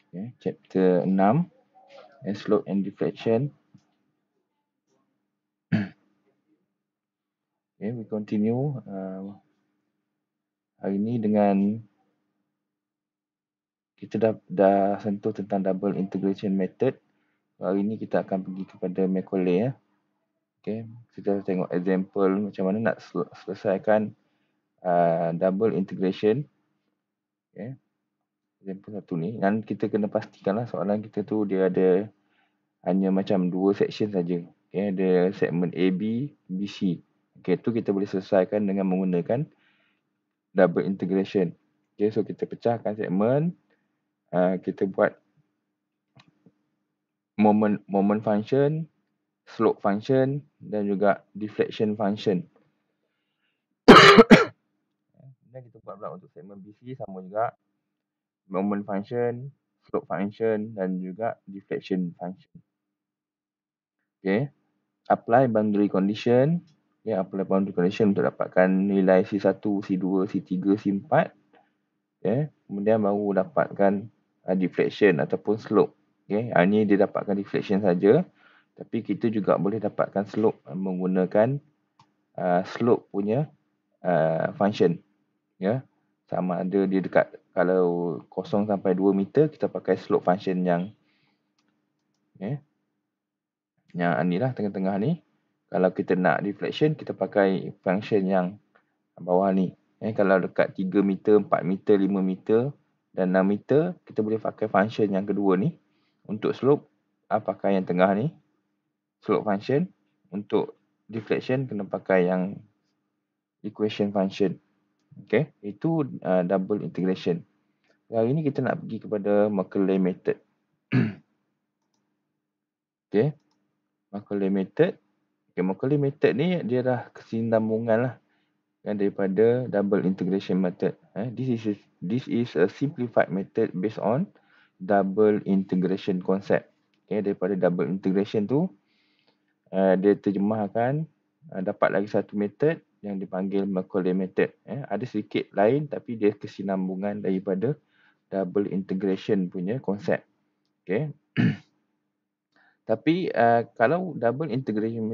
Okay, chapter 6, slope and deflection. Okay, we continue hari ini dengan kita dah sentuh tentang double integration method. Hari ini kita akan pergi kepada Macaulay. Okay, kita tengok example macam mana nak selesaikan double integration. Okay, example satu ni. Dan kita kena pastikanlah soalan kita tu dia ada hanya macam 2 section saja. Okay, ada segmen AB, BC. Okay, tu kita boleh selesaikan dengan menggunakan double integration. Okay, so kita pecahkan segmen. Kita buat moment function, slope function dan juga deflection function. Dan kita buat pula untuk segmen BC sama juga, moment function, slope function dan juga deflection function. Okay, apply boundary condition. Okay, apply boundary condition untuk dapatkan nilai C1, C2, C3, C4. Okay, kemudian baru dapatkan deflection ataupun slope. Okay, ini dia dapatkan deflection saja, tapi kita juga boleh dapatkan slope menggunakan slope punya function. Ya, sama ada dia dekat, kalau 0 sampai 2 meter kita pakai slope function yang inilah tengah-tengah ni. Kalau kita nak deflection kita pakai function yang bawah ni. Kalau dekat 3 meter, 4 meter, 5 meter dan 6 meter kita boleh pakai function yang kedua ni. Untuk slope pakai yang tengah ni, slope function. Untuk deflection kena pakai yang equation function. Okay, itu double integration. Hari ini kita nak pergi kepada Macaulay method. Okay, Macaulay method. Okay, Macaulay method ni dia dah kesinambungan lah daripada double integration method. This is a simplified method based on double integration concept. Okay, daripada double integration tu dia terjemahkan dapat lagi satu method yang dipanggil Macaulay method. Ada sedikit lain tapi dia kesinambungan daripada double integration punya konsep. Okay. Tapi kalau double integration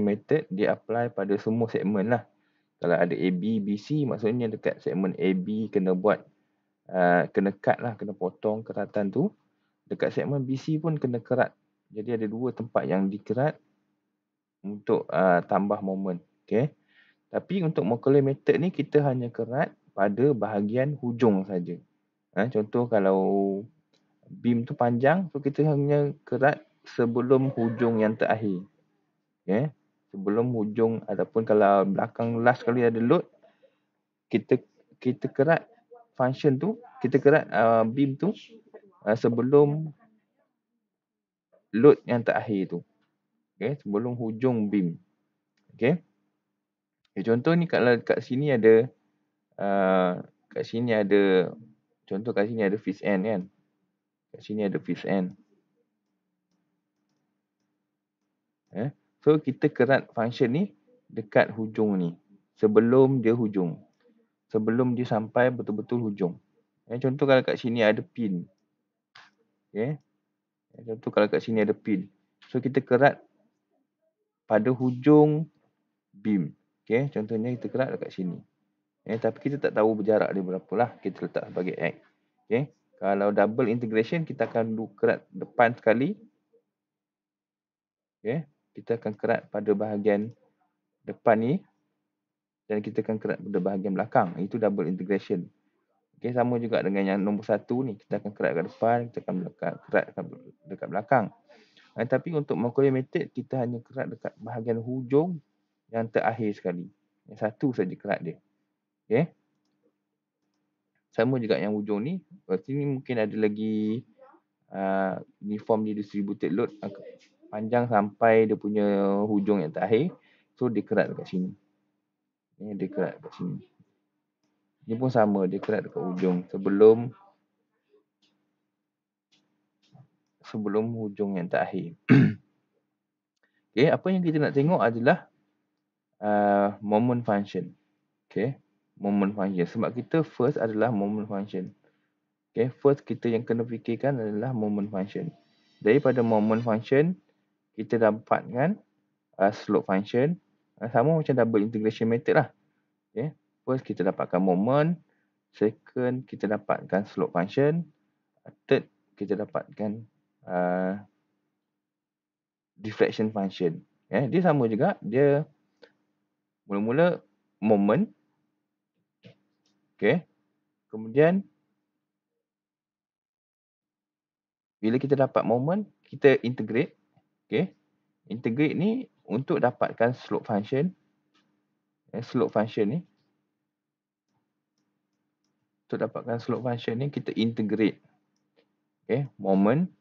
method dia apply pada semua segmen lah. Kalau ada AB, BC, maksudnya dekat segmen AB kena buat kena cut lah, kena potong keratan tu. Dekat segmen BC pun kena kerat. Jadi ada 2 tempat yang dikerat untuk tambah moment. Okay. Tapi untuk Macaulay method ni kita hanya kerat pada bahagian hujung saja. Contoh kalau beam tu panjang, so kita hanya kerat sebelum hujung yang terakhir. Okay. Sebelum hujung ataupun kalau belakang last kali ada load, kita kerat function tu, kita kerat beam tu sebelum load yang terakhir tu. Okay, sebelum hujung beam. Okay. Contoh ni kalau kat sini ada contoh kat sini ada fixed end kan. Kat sini ada fixed end. So kita kerat function ni dekat hujung ni. Sebelum dia hujung. Sebelum dia sampai betul-betul hujung. Contoh kalau kat sini ada pin. Okay. Contoh kalau kat sini ada pin. So kita kerat pada hujung beam. Okay. Contohnya kita kerat dekat sini. Tapi kita tak tahu berjarak dia berapa lah. Kita letak sebagai X. Okay. Kalau double integration kita akan kerat depan sekali. Okay. Kita akan kerat pada bahagian depan ni. Dan kita akan kerat pada bahagian belakang. Itu double integration. Okay, sama juga dengan yang nombor 1 ni. Kita akan kerat kat depan, kita akan kerat dekat belakang. Tapi untuk Macaulay method, kita hanya kerat dekat bahagian hujung yang terakhir sekali. Yang satu saja kerat dia. Okay. Sama juga yang hujung ni. Sini mungkin ada lagi uniformly distributed load. Panjang sampai dia punya hujung yang terakhir. So, dia kerat dekat sini. Dia kerat dekat sini. Ini pun sama, dia kerat dekat hujung sebelum hujung yang terakhir. Okay, apa yang kita nak tengok adalah moment function. Okay, moment function. Sebab kita first adalah moment function. Okay, first kita yang kena fikirkan adalah moment function. Daripada moment function, kita dapatkan slope function. Sama macam double integration method lah. Okay, first kita dapatkan moment. Second, kita dapatkan slope function. Third, kita dapatkan diffraction function. Dia sama juga. Dia mula-mula moment. Okay. Kemudian, bila kita dapat moment, kita integrate. Okay. Integrate ni untuk dapatkan slope function. Slope function ni. Untuk dapatkan slope function ni, kita integrate. Okay. Moment.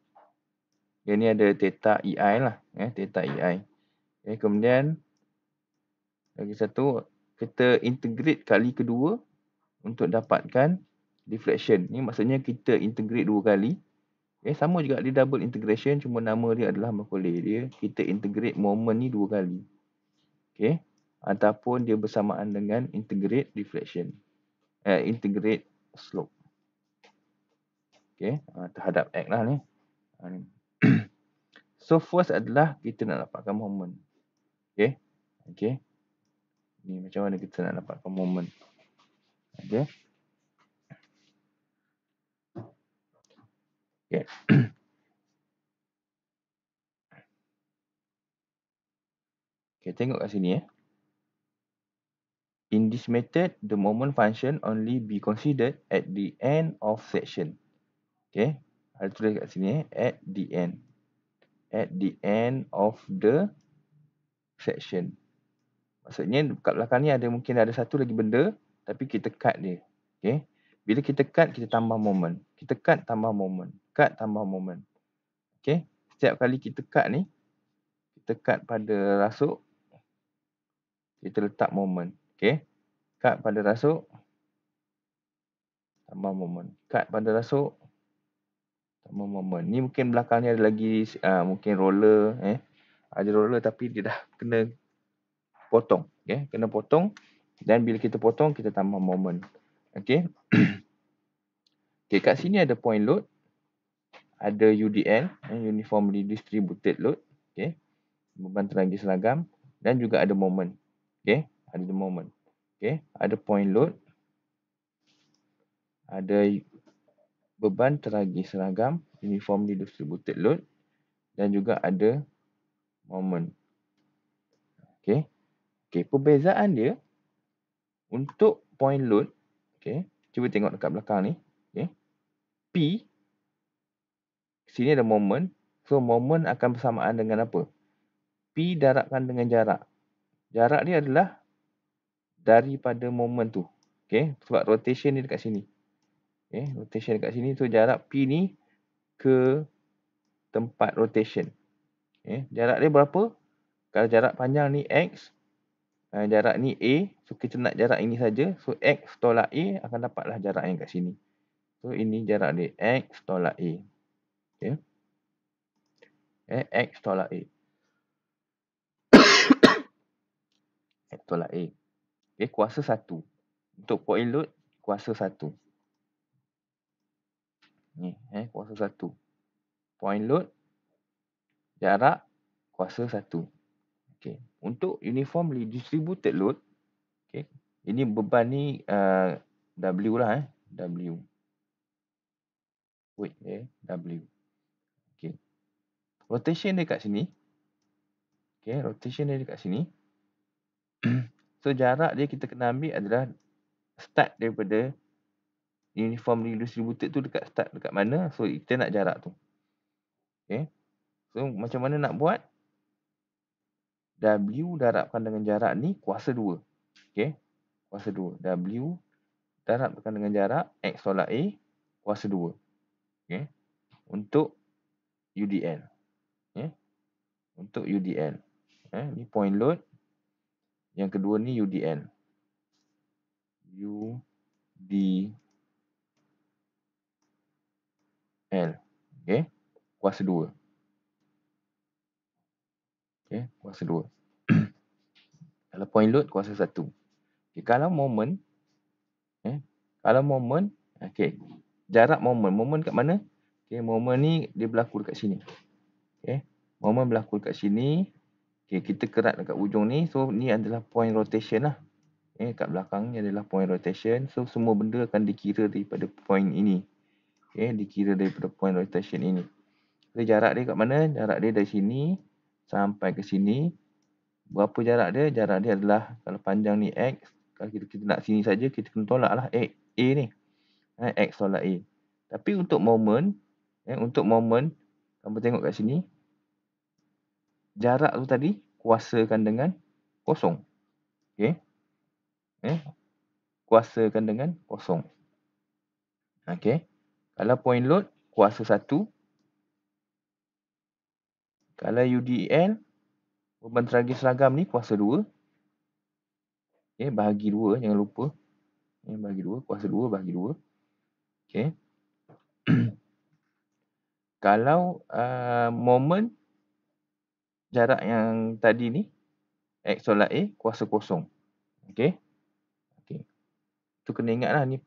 Yang ni ada theta EI lah. Theta EI. Okay. Kemudian, lagi satu, kita integrate kali kedua untuk dapatkan diffraction. Ni maksudnya kita integrate dua kali. Sama juga di double integration, cuma nama dia adalah Macaulay. Dia kita integrate moment ni dua kali. Okay. Ataupun dia bersamaan dengan integrate diffraction. Integrate slope. Okay. Terhadap X lah ni. So first adalah kita nak dapatkan moment. Okay. Okay. Ni macam mana kita nak dapatkan moment. Okay. Okay. Okay, tengok kat sini. In this method, the moment function only be considered at the end of section. Okay. Ada tulis kat sini. At the end. At the end of the section. Maksudnya kat belakang ni mungkin ada satu lagi benda. Tapi kita cut dia. Okay. Bila kita cut, kita tambah moment. Kita cut, tambah moment. Cut, tambah moment. Okay. Setiap kali kita cut ni, kita cut pada rasuk, kita letak moment. Okay. Cut pada rasuk, tambah moment. Cut pada rasuk, tambah moment. Ni mungkin belakang ni ada lagi mungkin roller. Ada roller tapi dia dah kena potong. Okay. Kena potong. Dan bila kita potong, kita tambah moment. Okay. Okay, kat sini ada point load. Ada UDL, Uniformly Distributed Load. Okay. Beban tenaga seragam. Dan juga ada moment. Okay. Ada moment. Okay. Ada point load. Ada beban tenaga seragam. Uniformly Distributed Load. Dan juga ada moment. Okay. Okay. Perbezaan dia untuk point load. Okay. Cuba tengok dekat belakang ni. Okay. P. Sini ada moment. So, moment akan bersamaan dengan apa? P darabkan dengan jarak. Jarak dia adalah daripada moment tu. Okay. Sebab rotation ni dekat sini. Okay. Rotation dekat sini. So, jarak P ni ke tempat rotation. Okay. Jarak dia berapa? Kalau jarak panjang ni X. Jarak ni A. So, kita nak jarak ini saja. So, X tolak A akan dapatlah jarak yang kat sini. So, ini jarak dia. X tolak A. Okay. X tolak A. X tolak A. Okay, kuasa 1. Untuk point load, kuasa 1. Ni, kuasa 1. Point load, jarak, kuasa 1. Okay. Untuk uniformly distributed load, okay, ini beban ni W lah. W. Wait, W. Okay. Rotation dia kat sini. Okay, rotation dia dekat sini. So, jarak dia kita kena ambil adalah start daripada uniformly distributed tu start dekat mana. So, kita nak jarak tu. Okay. So, macam mana nak buat? W darabkan dengan jarak ni kuasa 2. Okay. Kuasa 2. W darabkan dengan jarak X tolak A kuasa 2. Okay. Untuk UDL. Okay. Untuk UDL. Ni point load. Yang kedua ni UDL. UDL. Okay. Kuasa 2. Okay. Kuasa 2. Kalau point load kuasa 1. Okay. Kalau moment. Kalau moment. Okay. jarak momen. Momen kat mana? Okay, momen ni dia berlaku dekat sini. Okay, momen berlaku dekat sini. Okay, kita kerat dekat ujung ni. So, ni adalah point rotation lah. Okay, kat belakang ni adalah point rotation. So, semua benda akan dikira daripada point ini. Okay, dikira daripada point rotation ini. So, jarak dia kat mana? Jarak dia dari sini sampai ke sini. Berapa jarak dia? Jarak dia adalah, kalau panjang ni X. Kalau kita nak sini saja, kita kena tolak lah A ni. X tolak A. Tapi untuk moment, kamu tengok kat sini, jarak tu tadi kuasakan dengan kosong. Okay. Kuasakan dengan kosong. Okay. Kalau point load, kuasa 1. Kalau UDL, beban tenaga seragam ni kuasa 2. Okay, bahagi 2, jangan lupa. Bahagi 2, kuasa 2 bahagi 2. Okay. Kalau moment, jarak yang tadi ni, X tolak A, kuasa kosong. Okay. Okay. Itu kena ingat lah ni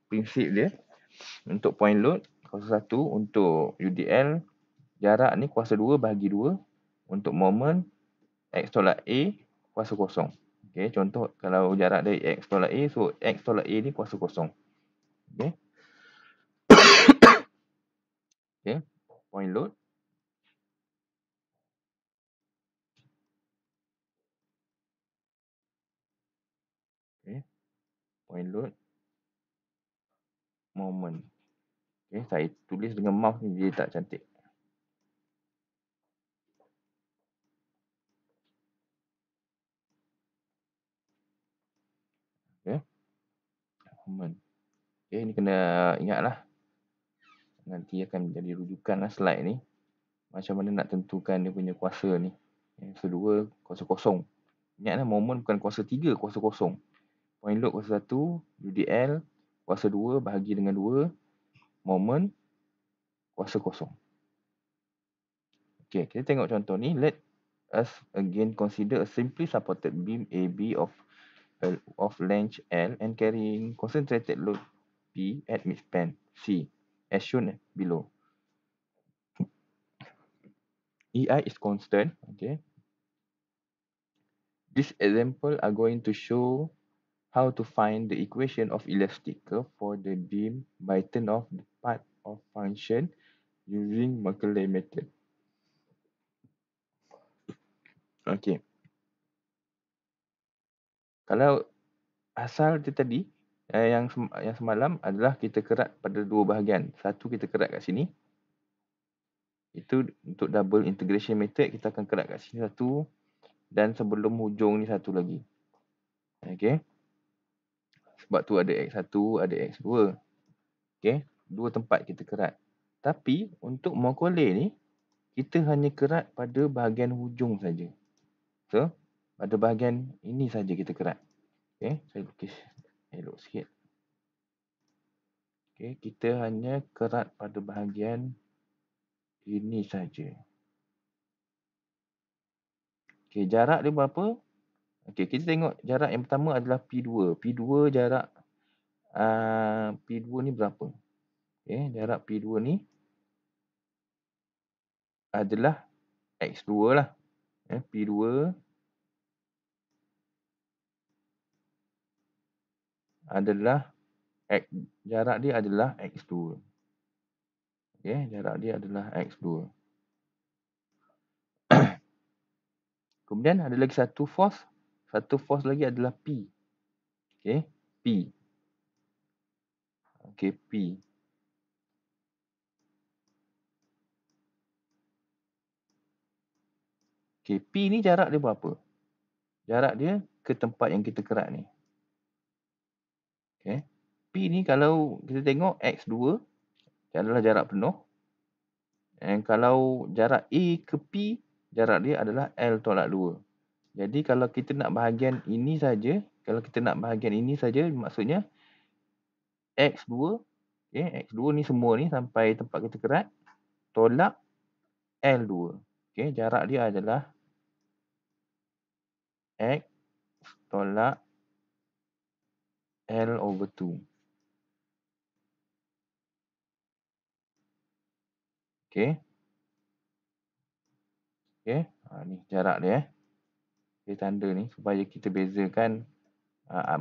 prinsip dia. Untuk point load, kuasa 1. Untuk UDL, jarak ni kuasa 2 bahagi 2. Untuk moment, X tolak A, kuasa kosong. Okay, contoh kalau jarak dari X tolak A, so X tolak A ni kuasa kosong. Okay. Okay, point load. Okay, point load, moment. Okay, saya tulis dengan mouse ni dia tak cantik. Okay, moment. Okay, ni kena ingat lah. Nanti akan menjadi rujukan lah slide ni. Macam mana nak tentukan dia punya kuasa ni. Yang kedua, kuasa kosong. Ingatlah moment bukan kuasa 3, kuasa kosong. Point load kuasa 1, UDL kuasa 2 bahagi dengan 2, moment kuasa kosong. Okay, kita tengok contoh ni. Let us again consider a simply supported beam AB of length L and carrying concentrated load P at midspan C as shown below. EI is constant. Okay. This example are going to show how to find the equation of elastic curve for the beam by turn of the part of function using Macaulay method. Okay. Kalau asal dia tadi, yang semalam adalah kita kerat pada dua bahagian. Satu kita kerat kat sini. Itu untuk double integration method, kita akan kerat kat sini satu. Dan sebelum hujung ni satu lagi. Okay. Sebab tu ada X1, ada X2. Okay. Dua tempat kita kerat. Tapi untuk Macaulay ni, kita hanya kerat pada bahagian hujung saja. So, pada bahagian ini saja kita kerat. Okay. Saya lukis elok sikit. Okay. Kita hanya kerat pada bahagian ini saja. Okay. Jarak dia berapa? Okay. Kita tengok jarak yang pertama adalah P2. P2 jarak P2 ni berapa? Okay. Jarak P2 ni adalah X2 lah. P2 adalah jarak dia adalah X2. Okay, jarak dia adalah X2. Kemudian ada lagi satu force. Satu force lagi adalah P. Okay, P. Okay, P. Okay, P ni jarak dia berapa? Jarak dia ke tempat yang kita kerat ni. Okay. P ni kalau kita tengok X2 adalah jarak penuh. Dan kalau jarak A ke P, jarak dia adalah L tolak 2. Jadi kalau kita nak bahagian ini saja, maksudnya X2, okay, X2 ni semua ni sampai tempat kita kerat, tolak L2. Okay, jarak dia adalah X tolak L/2. Okey. Okey. Ni jarak dia Dia tanda ni supaya kita bezakan.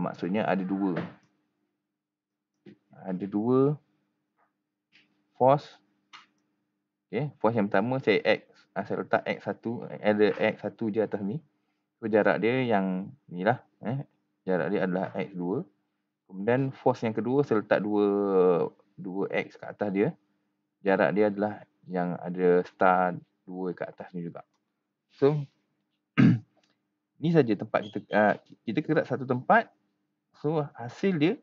Maksudnya ada dua. Ada dua force. Okey. Force yang pertama saya X. Saya letak X1. Ada X1 je atas ni. So jarak dia yang ni lah. Jarak dia adalah X2. Kemudian force yang kedua saya letak dua X kat atas dia. Jarak dia adalah yang ada star 2 kat atas ni juga. So ni saja tempat kita gerak satu tempat. So hasil dia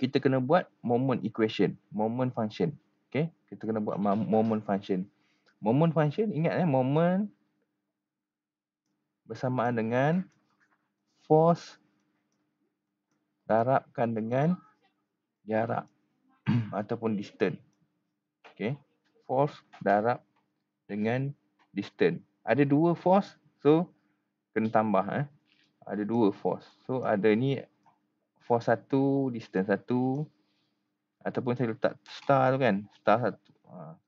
kita kena buat moment equation, moment function. Okey, kita kena buat moment function. Moment function, ingat moment bersamaan dengan force darabkan dengan jarak ataupun distance. Okey, force darab dengan distance. Ada dua force, so kena tambah. Ada dua force. So ada ni force 1, distance 1. Ataupun saya letak star tu kan. Star 1.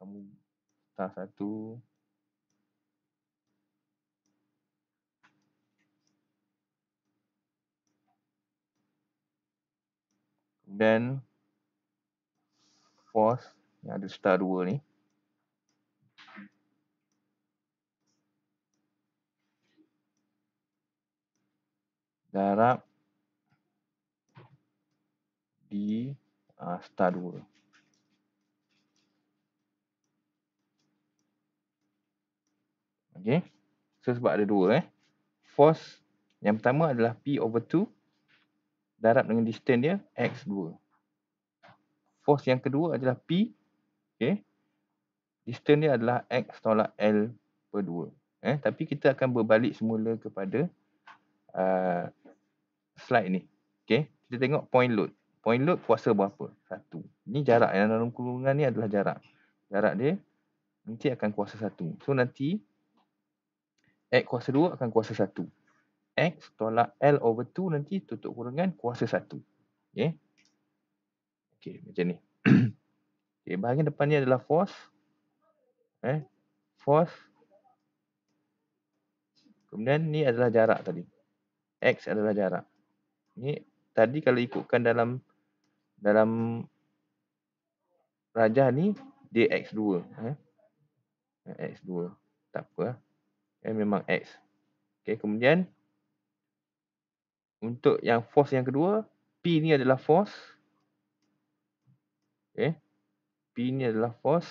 Kamu star 1. Dan force yang ada star 2 ni. Darab di star 2. Okey. So sebab ada dua force yang pertama adalah P/2 darab dengan distance dia X2. Force yang kedua adalah P. Okey. Distance dia adalah X tolak L/2. Tapi kita akan berbalik semula kepada slide ni. Okey. Kita tengok point load. Point load kuasa berapa? 1. Ni jarak yang dalam kurungan ni adalah jarak. Jarak dia nanti akan kuasa 1. So nanti X kuasa 2 akan kuasa 1. X tolak L/2 nanti tutup kurungan kuasa 1. Okey. Okey, macam ni. Okey, bahagian depan ni adalah force. Force. Kemudian ni adalah jarak tadi. X adalah jarak. Ni tadi kalau ikutkan dalam rajah ni dia X2. X2. Tak apa. Memang X. Okey, kemudian untuk yang force yang kedua, P ni adalah force. Okey. P ni adalah force.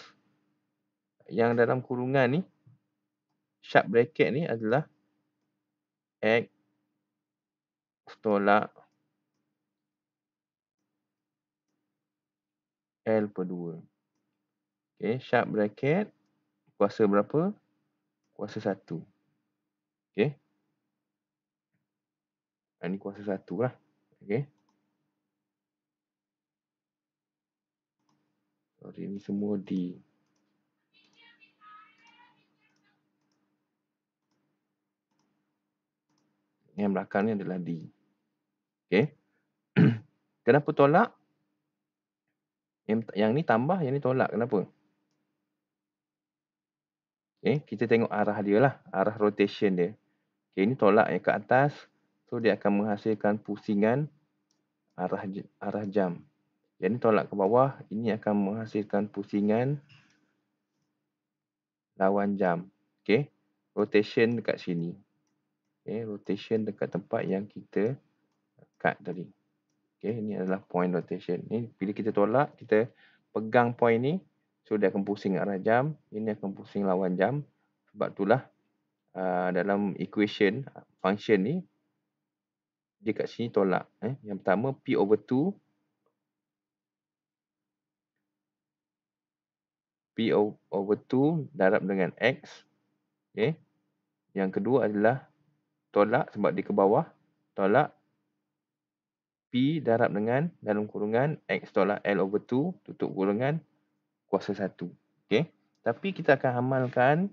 Yang dalam kurungan ni, sharp bracket ni adalah X tolak L/2. Okey, sharp bracket kuasa berapa? Kuasa 1. Okey. Ini kuasa 1 lah. Okey. Sorry, ni semua D. Yang belakang ni adalah D. Okey. Kenapa tolak? Yang ni tambah, yang ni tolak. Kenapa? Okey, kita tengok arah dia lah. Arah rotation dia. Okey, ni tolak yang ke atas. So, dia akan menghasilkan pusingan arah jam. Yang ni tolak ke bawah. Ini akan menghasilkan pusingan lawan jam. Okey. Rotation dekat sini. Okey, rotation dekat tempat yang kita cut tadi. Okey, ini adalah point rotation. Ni bila kita tolak, kita pegang point ni. So, dia akan pusing arah jam. Ini akan pusing lawan jam. Sebab itulah dalam equation function ni, dia kat sini tolak. Yang pertama, P/2. P/2 darab dengan X. Okay. Yang kedua adalah tolak sebab dia ke bawah. Tolak P darab dengan dalam kurungan X tolak L/2 tutup kurungan kuasa 1. Okay. Tapi kita akan amalkan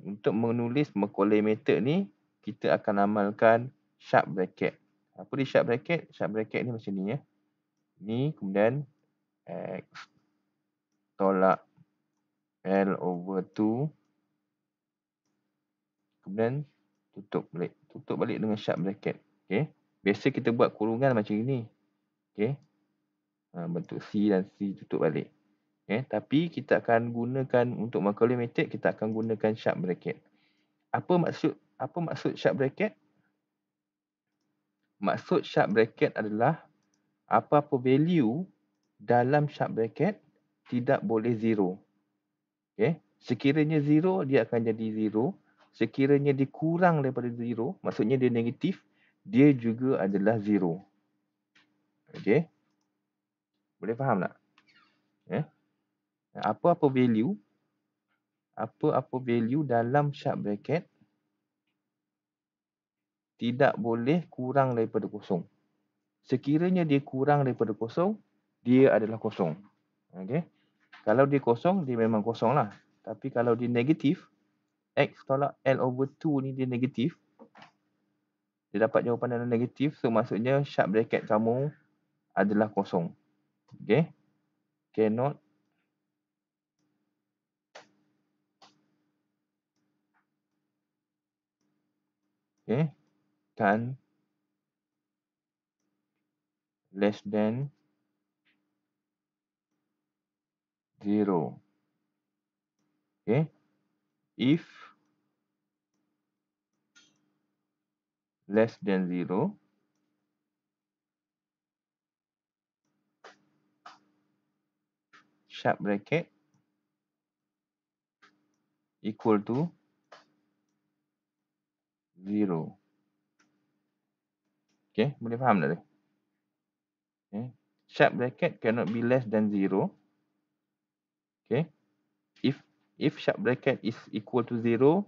untuk menulis Macaulay method ni, kita akan amalkan sharp bracket. Apa dia sharp bracket? Sharp bracket ni macam ni Ni kemudian X tolak L/2. Kemudian tutup balik. Tutup balik dengan sharp bracket. Okay. Biasa kita buat kurungan macam ini. Okay. Bentuk C dan C tutup balik. Okay. Tapi kita akan gunakan untuk Macaulay method, kita akan gunakan sharp bracket. Apa maksud sharp bracket? Maksud sharp bracket adalah apa-apa value dalam sharp bracket tidak boleh zero. Okay. Sekiranya zero, dia akan jadi zero. Sekiranya dia kurang daripada zero, maksudnya dia negatif, dia juga adalah zero. Okay. Boleh faham tak? Apa-apa value dalam sharp bracket tidak boleh kurang daripada kosong. Sekiranya dia kurang daripada kosong, dia adalah kosong. Okay. Kalau dia kosong, dia memang kosong lah. Tapi kalau dia negatif, X tolak L/2 ni dia negatif, dia dapat jawapan dalam negatif, so maksudnya sharp bracket kamu adalah kosong. Okay. Cannot can less than 0. Okay. If less than 0, sharp bracket equal to 0. Okay, boleh faham tak? Okay. Sharp bracket cannot be less than 0. Okay. If sharp bracket is equal to 0,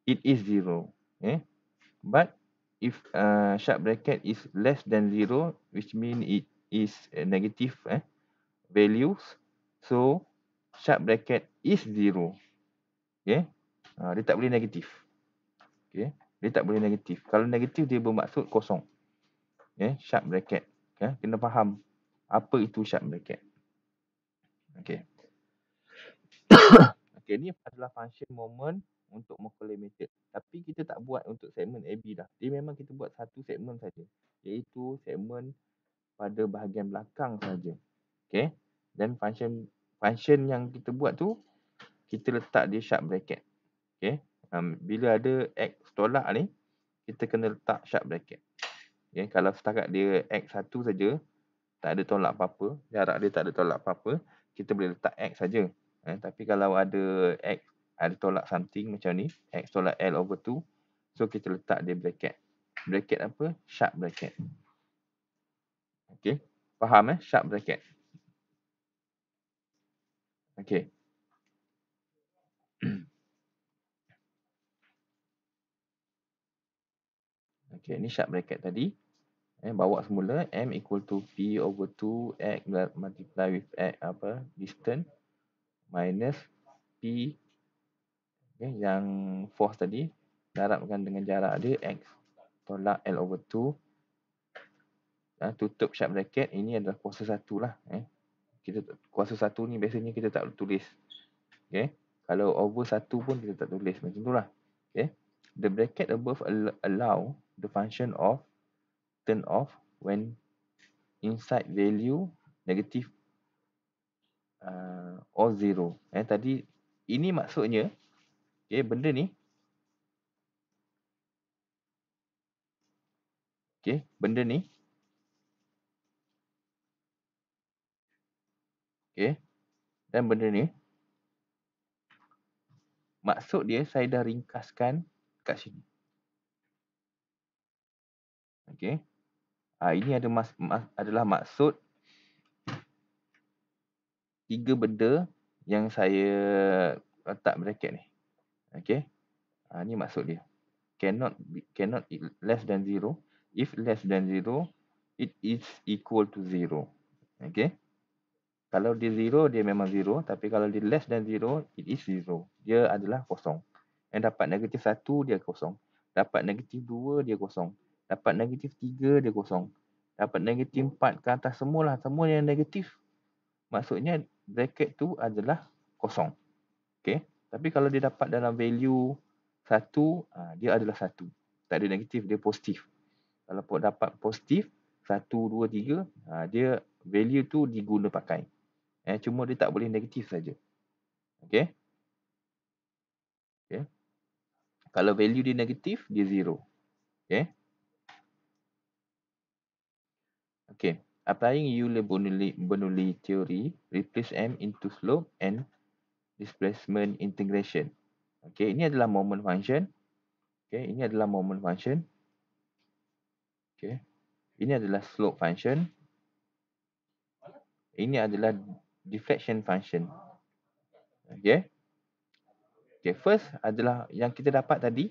it is 0. Okay. But if sharp bracket is less than 0, which means it is negative values, so sharp bracket is 0. Okay. Dia tak boleh negatif. Okay. Dia tak boleh negatif. Kalau negatif, dia bermaksud kosong. Okay. Sharp bracket. Okay. Kena faham apa itu sharp bracket. Okay. Okay, ni adalah function moment untuk Macaulay method. Tapi kita tak buat untuk segmen AB dah. Dia memang kita buat satu segmen saja, iaitu segmen pada bahagian belakang saja. Okay. Dan function yang kita buat tu, kita letak dia sharp bracket. Okay. Bila ada X tolak ni, kita kena letak sharp bracket. Okay. Kalau setakat dia X1 saja, tak ada tolak apa-apa, jarak dia tak ada tolak apa-apa, kita boleh letak X saja. Tapi kalau ada X, ada tolak something macam ni, X tolak L/2, so kita letak dia bracket. Bracket apa? Sharp bracket. Okay. Faham sharp bracket? Okay. Okay, ni sharp bracket tadi. Bawa semula M equal to P/2 X multiply with X distance minus P, okay, yang force tadi darabkan dengan jarak dia X tolak L/2. Tutup sharp bracket. Ini adalah kuasa 1 lah. Kita kuasa 1 ni biasanya kita tak tulis. Okay. Kalau over 1 pun kita tak tulis macam tu lah. Okay. The bracket above allow the function of turn off when inside value negative or 0. Tadi ini maksudnya, okay, benda ni, okay, benda ni, okay, dan benda ni, maksud dia saya dah ringkaskan kat sini. Okay. Ini adalah maksud 3 benda yang saya letak bracket ni. Okay. Ni maksud dia. Cannot less than 0. If less than 0, it is equal to 0. Okay. Kalau dia 0, dia memang 0. Tapi kalau dia less than 0, it is 0. Dia adalah kosong. Yang dapat negatif 1, dia kosong. Dapat negatif 2, dia kosong. Dapat negatif 3, dia kosong. Dapat negatif 4 ke atas semualah. Semua yang negatif. Maksudnya bracket tu adalah kosong. Okay. Tapi kalau dia dapat dalam value 1, dia adalah 1. Tak ada negatif, dia positif. Kalau dapat positif 1, 2, 3, dia value tu diguna pakai. Cuma dia tak boleh negatif saja. Okay. Okay. Kalau value dia negatif, dia 0. Okay. Okay. Applying Euler-Bernoulli theory, replace M into slope and displacement integration. Okay, ini adalah moment function. Okay, ini adalah moment function. Okay, ini adalah slope function. Ini adalah deflection function. Okay. Okay, first adalah yang kita dapat tadi.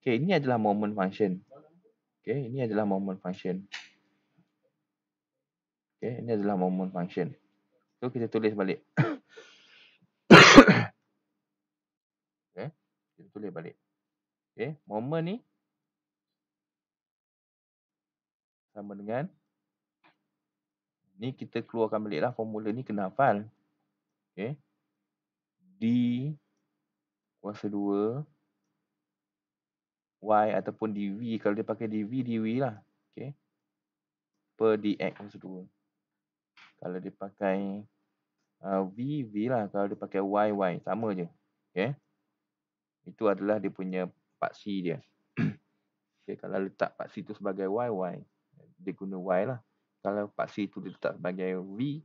Okay, ini adalah moment function. Okay, ini adalah moment function. Okay, ini adalah moment function. So, kita tulis balik. Okay, kita tulis balik. Okay, moment ni sama dengan ni, kita keluarkan balik lah formula ni, kena hafal. Okay, D kuasa 2 Y ataupun dV, kalau dia pakai dV lah. Okay, per dx kuasa 2. Kalau dia pakai V lah. Kalau dia pakai Y, sama je. Okay, itu adalah dia punya paksi dia. Okay, kalau letak paksi tu sebagai Y, dia guna Y lah. Kalau paksi tu diletak sebagai V,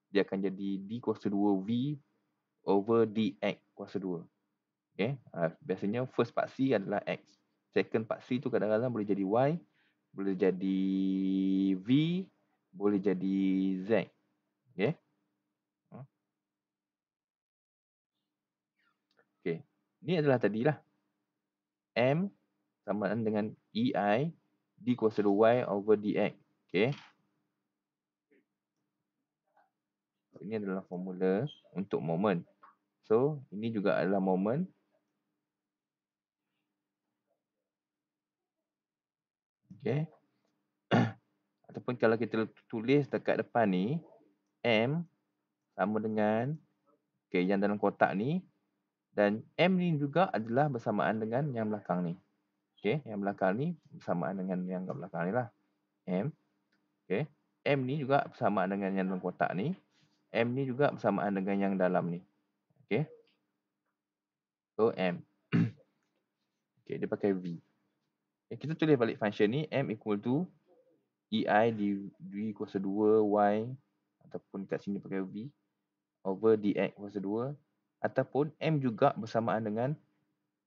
dia akan jadi D kuasa 2 V over dx kuasa 2. Okay, biasanya first paksi adalah X. Second paksi tu kadang-kadang boleh jadi Y, boleh jadi V, boleh jadi Z. Okay. Okay. Ni adalah tadilah. M sama dengan EI D kuasa 2Y over dx. Okay. Ini adalah formula untuk moment. So, ini juga adalah moment. Okay. Ataupun kalau kita tulis dekat depan ni, M sama dengan, okay, yang dalam kotak ni, dan M ni juga adalah bersamaan dengan yang belakang ni. Okay, yang belakang ni bersamaan dengan yang kat belakang ni lah. M. Okay. M ni juga bersamaan dengan yang dalam kotak ni. M ni juga bersamaan dengan yang dalam ni. Okay. So, M. Okay, dia pakai V. Okay, kita tulis balik function ni. M equal to EI D kuasa 2 Y, ataupun kat sini pakai V, over dx kuasa 2. Ataupun M juga bersamaan dengan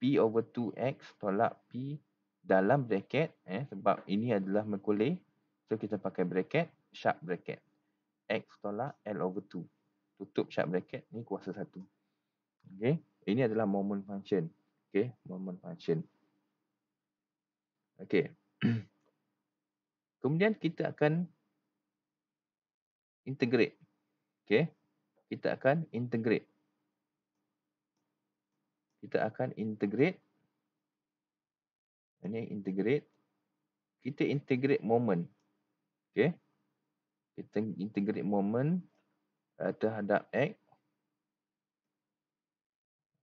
P over 2X tolak P dalam bracket. Sebab ini adalah Macaulay. So, kita pakai bracket, sharp bracket. X tolak L over 2. Tutup sharp bracket. Ni kuasa 1. Okay. Ini adalah moment function. Okay. Moment function. Okay. Kemudian kita akan integrate. Okay. Kita akan integrate. Ini integrate. Kita integrate moment. Okay. Kita integrate moment terhadap X.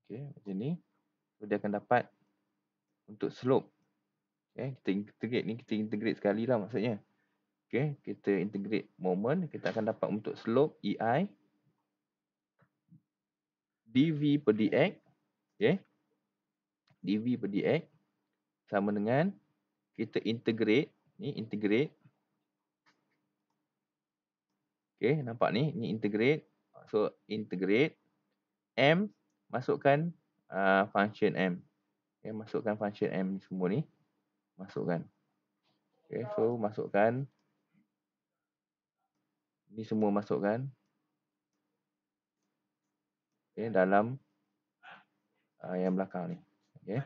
Okay. Macam ni. So, dia akan dapat untuk slope. Okay. Kita integrate ni. Kita integrate sekali lah maksudnya. Okay. Kita integrate moment. Kita akan dapat untuk slope EI dV per dx. Okay. dV per dx sama dengan kita integrate. Ni integrate. Okay. Nampak ni. Ni integrate. So, integrate. M. Masukkan function M. Okay. Masukkan function M semua ni. Masukkan. Okay. So, masukkan. Ni semua masukkan. Okay. Dalam yang belakang ni. Okay.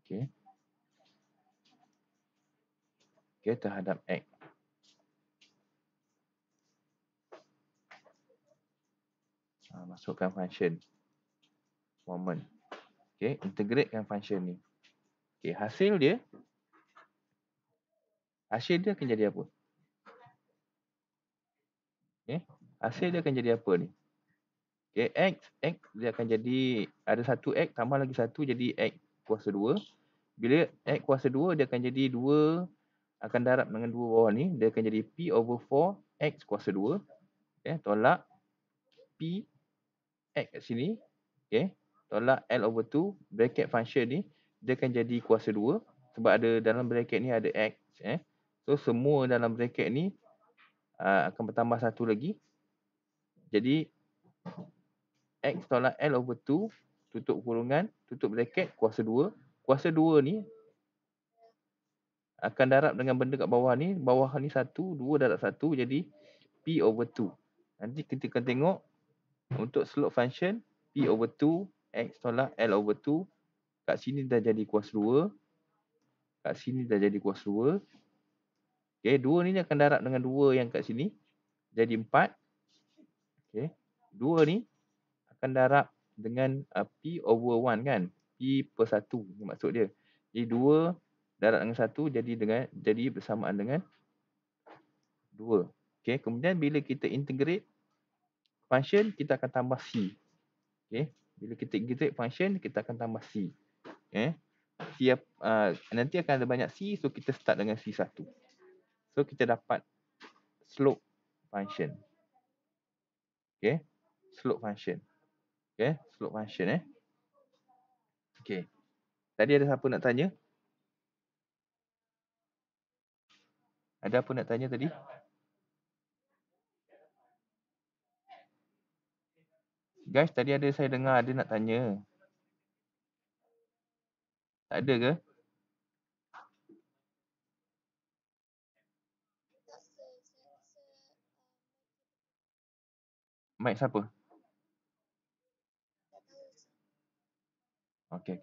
Okay. Okay. Terhadap X. Masukkan function moment. Okay. Integratekan function ni. Okay. Hasil dia hasil dia akan jadi apa? Okay. Hasil dia akan jadi apa ni? Okay, X dia akan jadi, ada satu X tambah lagi satu jadi X kuasa 2. Bila X kuasa 2 dia akan jadi 2, akan darab dengan 2 bawah ni, dia akan jadi P over 4 X kuasa 2. Okay, tolak P X kat sini. Okay, tolak L over 2, bracket function ni, dia akan jadi kuasa 2. Sebab ada dalam bracket ni ada X. So semua dalam bracket ni akan bertambah satu lagi. Jadi X tolak L over 2, tutup kurungan, tutup bracket, kuasa 2. Kuasa 2 ni akan darab dengan benda kat bawah ni. Bawah ni 1, 2 darab 1 jadi P over 2. Nanti kita akan tengok untuk slope function P over 2, X tolak L over 2. Kat sini dah jadi kuasa 2. Kat sini dah jadi kuasa 2. Okay, 2 ni akan darab dengan 2 yang kat sini. Jadi 4. Okay, 2 ni akan darab dengan P over 1 kan. P per 1 ni maksud dia. Jadi 2 darab dengan 1 jadi bersamaan dengan 2. Okay, kemudian bila kita integrate function, kita akan tambah C. Okay, bila kita integrate function, kita akan tambah C. Okay, nanti akan ada banyak C, so kita start dengan C1. So kita dapat slope function. Okay, slope function. Okay, slope function Okay. Tadi ada siapa nak tanya? Ada apa nak tanya tadi? Guys, tadi ada saya dengar ada nak tanya. Tak ada ke? Mic siapa? Okey.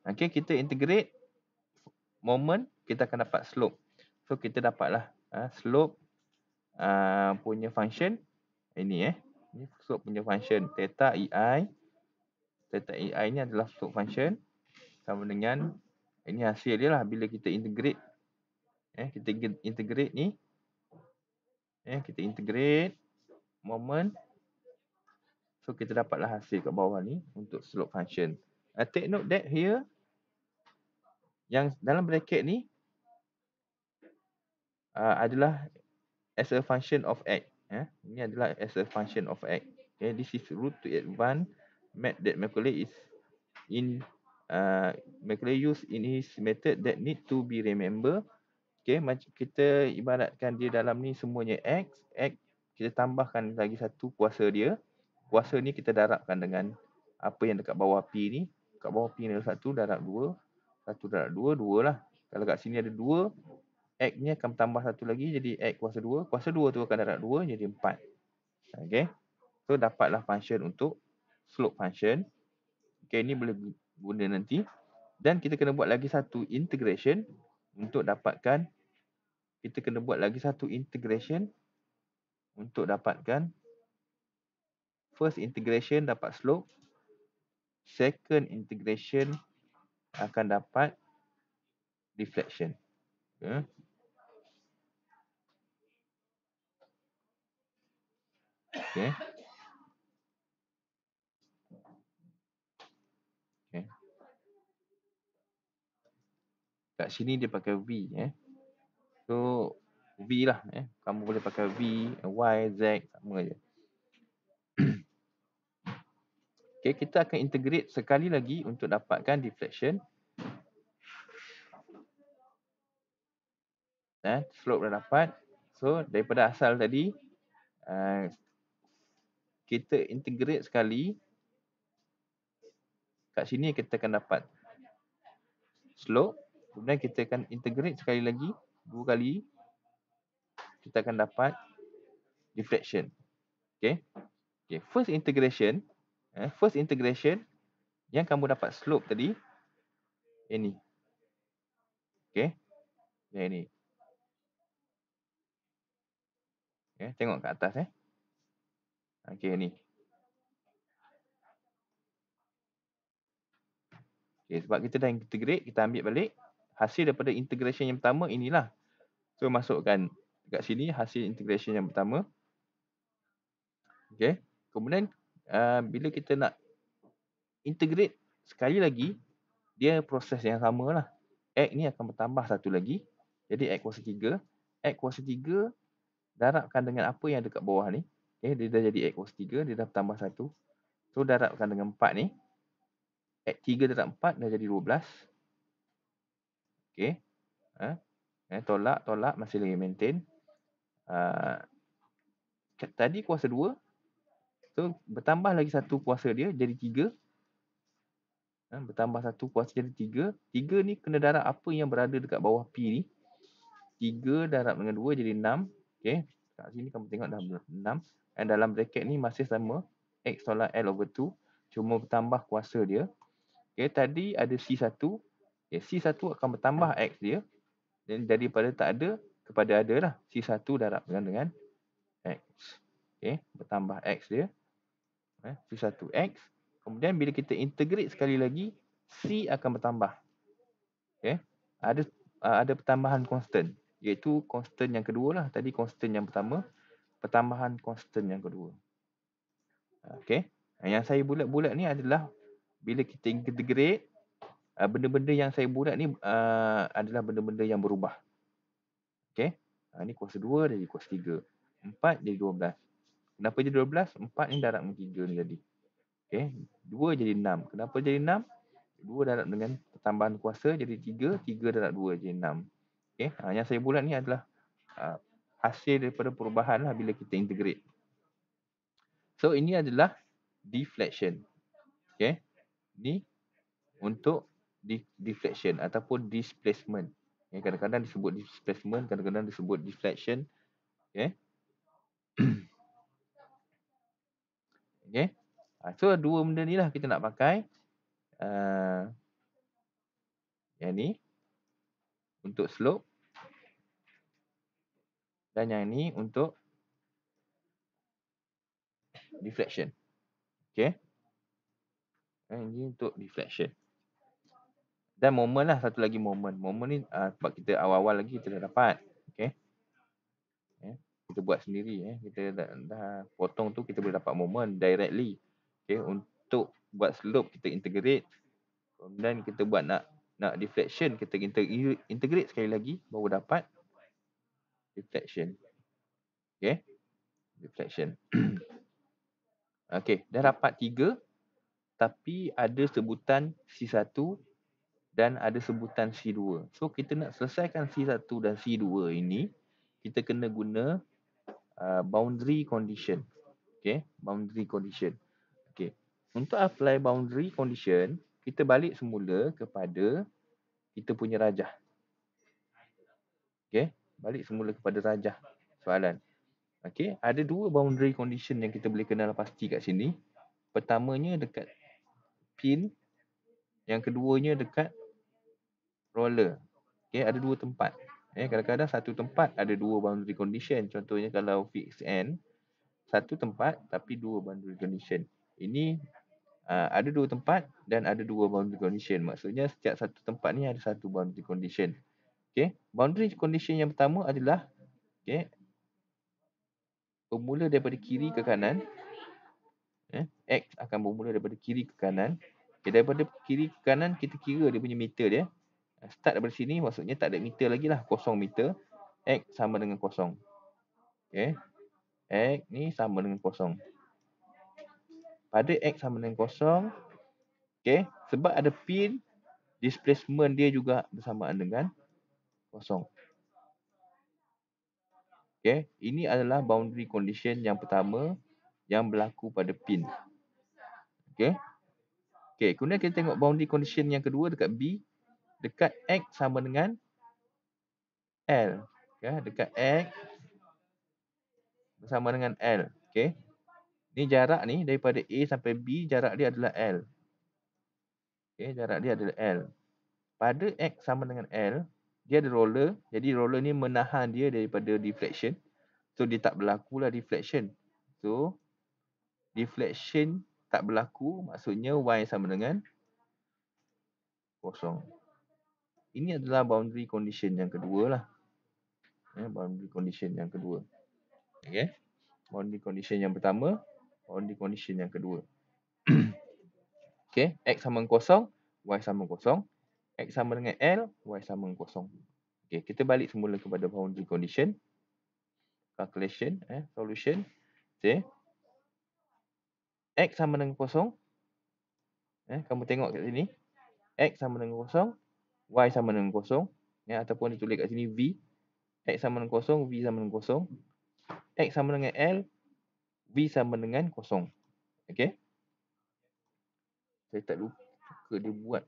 Okey, kita integrate moment, kita akan dapat slope. So kita dapatlah slope punya function ini Ini slope punya function theta ei. Theta ei ni adalah slope function sama dengan ini hasil dia lah bila kita integrate. Kita integrate ni. Kita integrate moment. So kita dapatlah hasil kat bawah ni untuk slope function. Take note that here yang dalam bracket ni adalah as a function of x. Ini adalah as a function of x. Okay, this is root to advanced math that Macaulay is in Macaulay use in his method that need to be remember. Okay, kita ibaratkan dia dalam ni semuanya x. Kita tambahkan lagi satu kuasa dia. Kuasa ni kita darabkan dengan apa yang dekat bawah P ni. Kat bawah P ni ada 1 darab 2. 1 darab 2, 2 lah. Kalau kat sini ada 2, X ni akan tambah satu lagi jadi X kuasa 2. Kuasa 2 tu akan darab 2 jadi 4. Okay. So dapatlah function untuk slope function. Okay, ni boleh guna nanti. Dan kita kena buat lagi satu integration untuk dapatkan. Kita kena buat lagi satu integration untuk dapatkan. First integration dapat slope. Second integration akan dapat deflection. Okay. Okay. Okay. Kat sini dia pakai V. So V lah. Kamu boleh pakai V, Y, Z, sama je. Okay, kita akan integrate sekali lagi untuk dapatkan deflection. Slope dah dapat. So daripada asal tadi, kita integrate sekali. Kat sini kita akan dapat slope. Kemudian kita akan integrate sekali lagi, 2 kali. Kita akan dapat deflection. Okay. Okay. First integration yang kamu dapat slope tadi, ini. Okay. Yang ini. Okay. Tengok kat atas. Okay, ni. Okay, sebab kita dah integrate, kita ambil balik. Hasil daripada integration yang pertama inilah. So masukkan dekat sini hasil integration yang pertama. Okay. Kemudian bila kita nak integrate sekali lagi, dia proses yang sama lah. X ni akan bertambah satu lagi. Jadi X kuasa 3. X kuasa 3 darabkan dengan apa yang dekat bawah ni. Okay, dia dah jadi X kuasa 3. Dia dah bertambah satu. So darabkan dengan 4 ni. X 3 darab 4 dah jadi 12. Okay. Tolak. Masih lagi maintain. Tadi kuasa 2. So bertambah lagi satu kuasa dia jadi 3. Bertambah satu kuasa jadi 3. 3 ni kena darab apa yang berada dekat bawah P ni. 3 darab dengan 2 jadi 6. Okay. Kat sini kamu tengok dah 6. Dan dalam bracket ni masih sama. X tolak L over 2. Cuma bertambah kuasa dia. Okay. Tadi ada C1. Okay. C1 akan bertambah X dia. Dan daripada tak ada kepada ada lah. C1 darabkan dengan X. Okay. Bertambah X dia. C1X. Kemudian bila kita integrate sekali lagi, C akan bertambah. Okay. Ada pertambahan constant. Iaitu constant yang kedua lah. Tadi constant yang pertama. Pertambahan constant yang kedua. Okay. Yang saya bulat-bulat ni adalah bila kita integrate, benda-benda yang saya bulat ni adalah benda-benda yang berubah. Okay. Ni kuasa 2 jadi kuasa 3. 4 jadi 12. Kenapa jadi 12? 4 ni darab dengan 3 ni jadi. Okay. 2 jadi 6. Kenapa jadi 6? 2 darab dengan tambahan kuasa jadi 3. 3 darab 2 jadi 6. Okay. Yang saya bulat ni adalah hasil daripada perubahan lah bila kita integrate. So ini adalah deflection. Okay. Ni untuk deflection ataupun displacement. Kadang-kadang disebut displacement, kadang-kadang disebut deflection. Okay. Okay. So dua benda ni lah kita nak pakai. Yang ni untuk slope dan yang ni untuk deflection. Okay. Ini untuk deflection. Dan moment lah, satu lagi moment. Moment ni sebab kita awal-awal lagi kita dah dapat. Okay. Kita buat sendiri. Kita dah potong tu kita boleh dapat moment directly. Okay. Untuk buat slope kita integrate. Kemudian kita buat nak deflection, kita integrate sekali lagi baru dapat deflection. Okay. Deflection. Okay. Dah dapat 3. Tapi ada sebutan C1 dan ada sebutan C2. So kita nak selesaikan C1 dan C2 ini, kita kena guna boundary condition. Okay, boundary condition. Okay, untuk apply boundary condition, kita balik semula kepada kita punya rajah. Okay, balik semula kepada rajah soalan. Okay, ada dua boundary condition yang kita boleh kenal pasti kat sini. Pertamanya dekat pin, yang keduanya dekat roller. Okay, ada dua tempat. Kadang-kadang satu tempat ada dua boundary condition. Contohnya kalau fixed end, satu tempat tapi dua boundary condition. Ini ada dua tempat dan ada dua boundary condition. Maksudnya setiap satu tempat ni ada satu boundary condition. Okay, boundary condition yang pertama adalah bermula daripada kiri ke kanan. X akan bermula daripada kiri ke kanan. Okay, daripada kiri ke kanan kita kira dia punya meter dia. Start daripada sini maksudnya tak ada meter lagi lah, kosong meter. X sama dengan kosong. Okay. X ni sama dengan kosong. Pada X sama dengan kosong, okay, sebab ada pin, displacement dia juga bersamaan dengan kosong. Okay, ini adalah boundary condition yang pertama yang berlaku pada pin. Okay. Okay, kemudian kita tengok boundary condition yang kedua dekat B. Dekat X sama dengan L. Okay, dekat X bersama dengan L. Okay. Ni jarak ni daripada A sampai B, jarak dia adalah L. Okay, jarak dia adalah L. Pada X sama dengan L, dia ada roller. Jadi roller ni menahan dia daripada deflection. So dia tak berlaku lah deflection. So deflection tak berlaku, maksudnya Y sama dengan kosong. Ini adalah boundary condition yang kedua lah. Boundary condition yang kedua. Okay. Boundary condition yang pertama, boundary condition yang kedua. Okay, X sama dengan kosong, Y sama dengan kosong. X sama dengan L, Y sama dengan kosong. Okay, kita balik semula kepada boundary condition. Calculation, solution. Okay. X sama dengan kosong. Kamu tengok kat sini. X sama dengan kosong, Y sama dengan kosong. Ataupun ditulis kat sini V. X sama dengan kosong, V sama dengan kosong. X sama dengan L, V sama dengan kosong. Okay. Saya tak lupa dia buat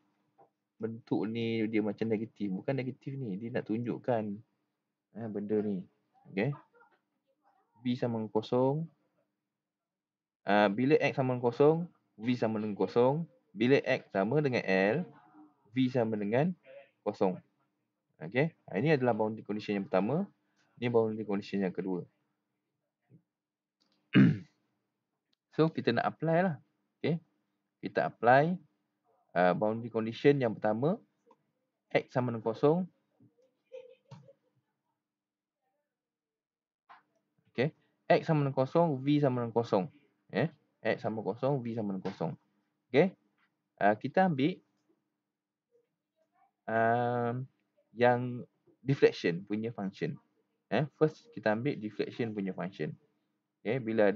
bentuk ni dia macam negatif. Bukan negatif ni. Dia nak tunjukkan benda ni. Okay. V sama dengan kosong. Bila X sama dengan kosong, V sama dengan kosong. Bila X sama dengan L, V sama dengan kosong. Okay. Ini adalah boundary condition yang pertama. Ini boundary condition yang kedua. So, kita nak apply lah. Okay. Kita apply boundary condition yang pertama. X sama dengan kosong. Okay. X sama dengan kosong, V sama dengan kosong. X sama kosong, V sama dengan kosong. Okay. Kita ambil yang deflection punya function. First, kita ambil deflection punya function. Okay. Bila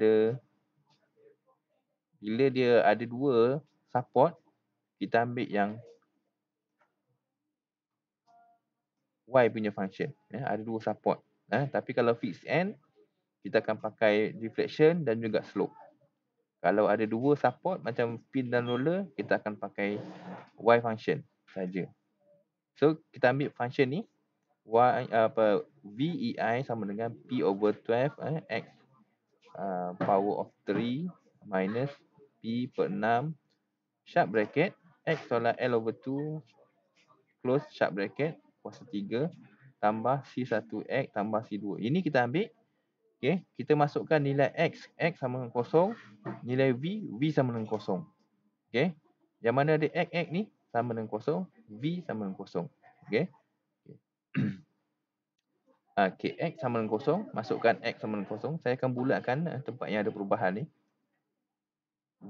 dia ada dua support, kita ambil yang Y punya function. Ada dua support. Tapi kalau fixed end, kita akan pakai deflection dan juga slope. Kalau ada dua support macam pin dan roller, kita akan pakai Y function saja. So, kita ambil function ni. VEI sama dengan P over 12 X power of 3 minus P per 6 sharp bracket X tolak L over 2 close sharp bracket kuasa 3 tambah C1X tambah C2. Ini kita ambil. Okay, kita masukkan nilai X sama dengan kosong. Nilai V sama dengan kosong. Okay, yang mana ada X ni sama dengan kosong, V sama dengan kosong. Okay. Okay, X sama dengan kosong. Masukkan X sama dengan kosong. Saya akan bulatkan tempat yang ada perubahan ni.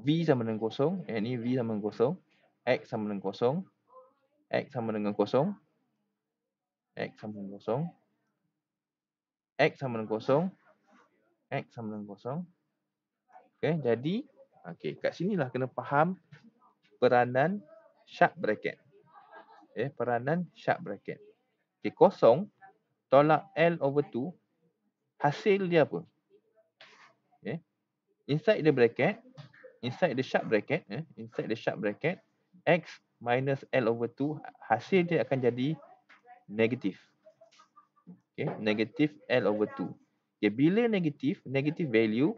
V sama dengan kosong. Ni V sama dengan kosong. X sama dengan kosong. X sama dengan kosong. X sama dengan kosong. X sama dengan kosong. X sama dengan kosong. Okay, jadi kat sinilah kena faham peranan sharp bracket. Peranan sharp bracket. Kosong tolak L over 2, hasil dia apa? Inside the bracket, inside the sharp bracket, X minus L over 2, hasil dia akan jadi negatif. Negatif L over 2. Bila negatif value,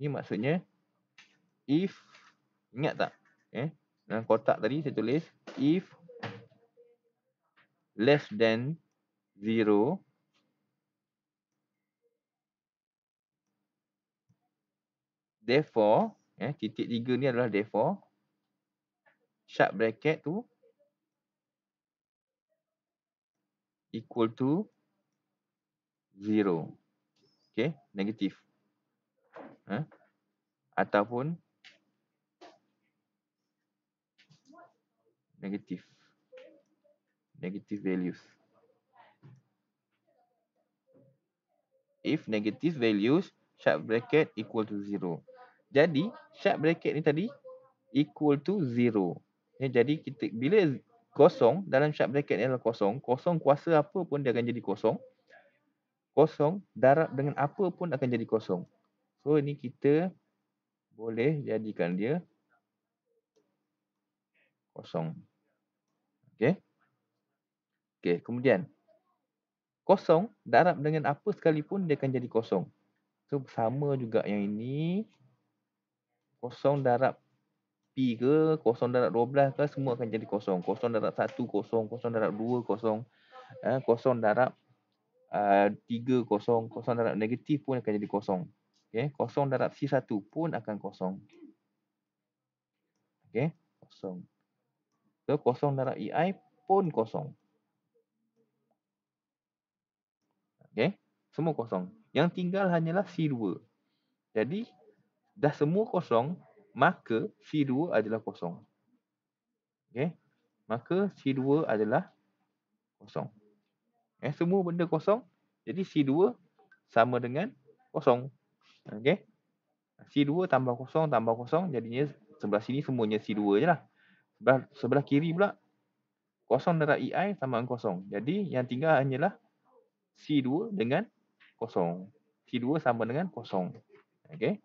ni maksudnya if, ingat tak? Dalam kotak tadi saya tulis if less than 0, therefore, titik 3 ni adalah therefore, sharp bracket tu equal to 0. Okay, negatif. Ataupun negatif values. If negative values, sharp bracket equal to 0. Jadi, sharp bracket ni tadi equal to 0. Jadi, bila kosong, dalam sharp bracket ni adalah kosong. Kosong kuasa apa pun dia akan jadi kosong. Kosong darab dengan apa pun akan jadi kosong. So, ini kita boleh jadikan dia kosong. Okay, kemudian kosong darab dengan apa sekalipun dia akan jadi kosong. So, sama juga yang ini. Kosong darab P ke, kosong darab 12 ke, semua akan jadi kosong. Kosong darab 1, kosong. Kosong darab 2, kosong. Kosong darab 3, kosong. Kosong darab negatif pun akan jadi kosong. Okay. Kosong darab C1 pun akan kosong. Okay. Kosong. So, kosong darab EI pun kosong. Okay. Semua kosong. Yang tinggal hanyalah C2. Jadi, dah semua kosong, maka C2 adalah kosong. Okay. Maka C2 adalah kosong. Semua benda kosong. Jadi C2 sama dengan kosong. Okay. C2 tambah kosong, jadinya sebelah sini semuanya C2 je lah. Sebelah kiri pula, kosong darab EI sama dengan kosong. Jadi yang tinggal hanyalah C2 dengan kosong. C2 sama dengan kosong. Okay.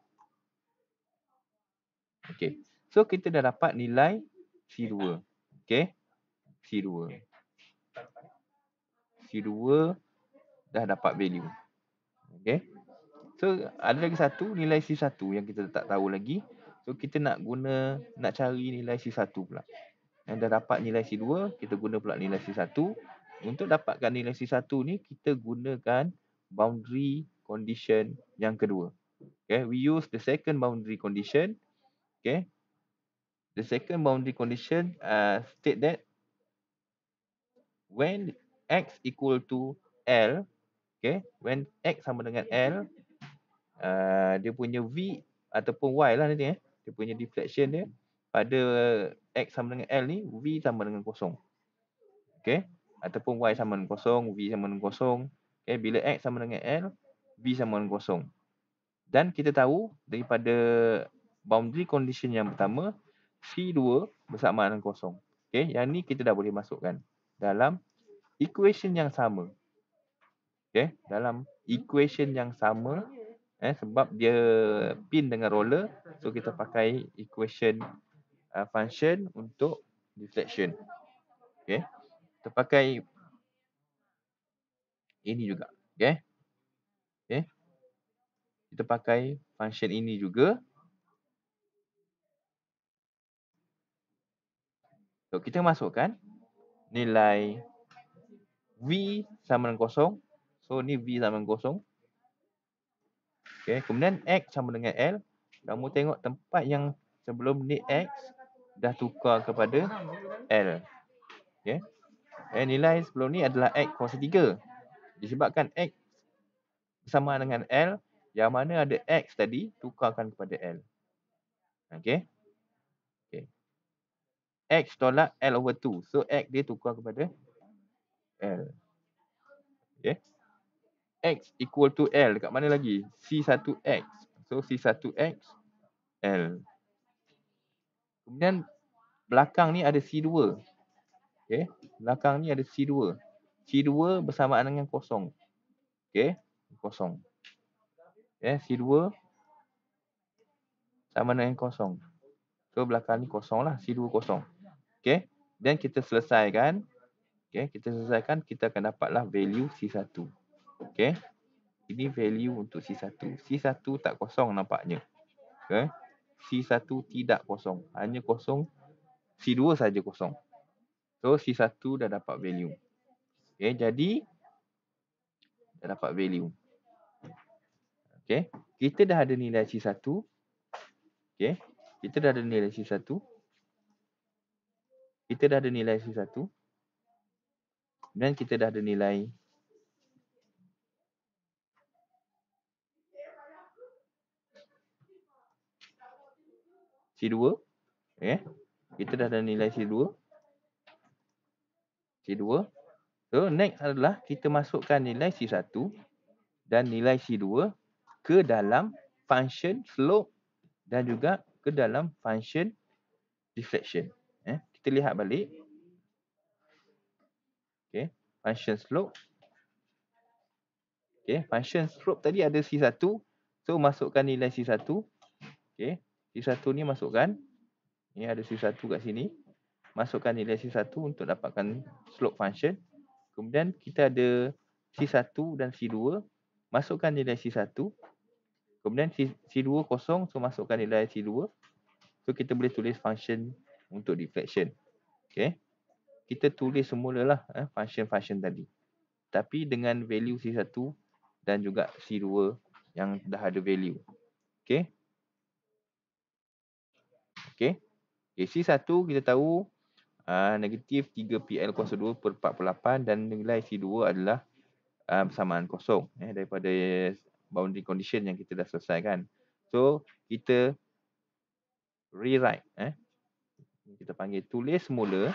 Okay. So kita dah dapat nilai C2. Okay. C2 dah dapat value. Okay. So ada lagi satu nilai C1 yang kita tak tahu lagi. So kita nak cari nilai C1 pula. Yang dah dapat nilai C2, kita guna pula nilai C1. Untuk dapatkan nilai C1 ni, kita gunakan boundary condition yang kedua. Okay, we use the second boundary condition. Okay, the second boundary condition state that when x equal to L, okay, when x sama dengan L, dia punya V ataupun Y lah nanti dia punya deflection dia pada x sama dengan L ni, V sama dengan kosong. Okay, ataupun Y sama dengan kosong, V sama dengan kosong. Okay, bila x sama dengan L, V sama dengan kosong. Dan kita tahu daripada boundary condition yang pertama, C2 bersamaan dengan kosong. Okay, yang ni kita dah boleh masukkan dalam equation yang sama. Okay, dalam equation yang sama, sebab dia pin dengan roller, so kita pakai equation function untuk deflection. Okay, kita pakai ini juga. Okay. Okay. Kita pakai function ini juga. So, kita masukkan nilai V sama dengan kosong. So, ni V sama dengan kosong. Okay. Kemudian X sama dengan L. Kamu tengok tempat yang sebelum ni X dah tukar kepada L. Okay. Nilai sebelum ni adalah X kuasa 3. Disebabkan X bersamaan dengan L, yang mana ada X tadi, tukarkan kepada L. Okay. Okay. X tolak L over 2. So, X dia tukar kepada L. Okay. X equal to L. Dekat mana lagi? C1X. So, C1X, L. Kemudian, belakang ni ada C2. Okay. Belakang ni ada C2. C2 bersamaan dengan kosong. Okay. Kosong. Okay. C2 sama dengan kosong. So, belakang ni kosong lah. C2 kosong. Okay. Dan kita selesaikan. Okay. Kita selesaikan. Kita akan dapatlah value C1. Okay. Ini value untuk C1. C1 tak kosong nampaknya. Okay. C1 tidak kosong. Hanya kosong. C2 saja kosong. So, C1 dah dapat value. Okay. Jadi, dah dapat value. Okay. Kita dah ada nilai C1. Okay. Kita dah ada nilai C1. Kita dah ada nilai C1. Dan kita dah ada nilai C2. Okay. Kita dah ada nilai C2. So, next adalah kita masukkan nilai C1 dan nilai C2 ke dalam function slope dan juga ke dalam function deflection. Kita lihat balik. Okay. Function slope. Okay. Function slope tadi ada C1. So, masukkan nilai C1. Okay. C1 ni masukkan. Ni ada C1 kat sini. Masukkan nilai C1 untuk dapatkan slope function. Kemudian kita ada C1 dan C2. Masukkan nilai C1. Kemudian C2 kosong. So, masukkan nilai C2. So, kita boleh tulis function untuk deflection. Okay. Kita tulis semulalah function-function tadi. Tapi dengan value C1 dan juga C2 yang dah ada value. Okay. Okay. C1 kita tahu negatif 3PL kuasa 2 per 48 dan nilai C2 adalah bersamaan kosong daripada boundary condition yang kita dah selesaikan. So, kita rewrite. Kita panggil tulis mula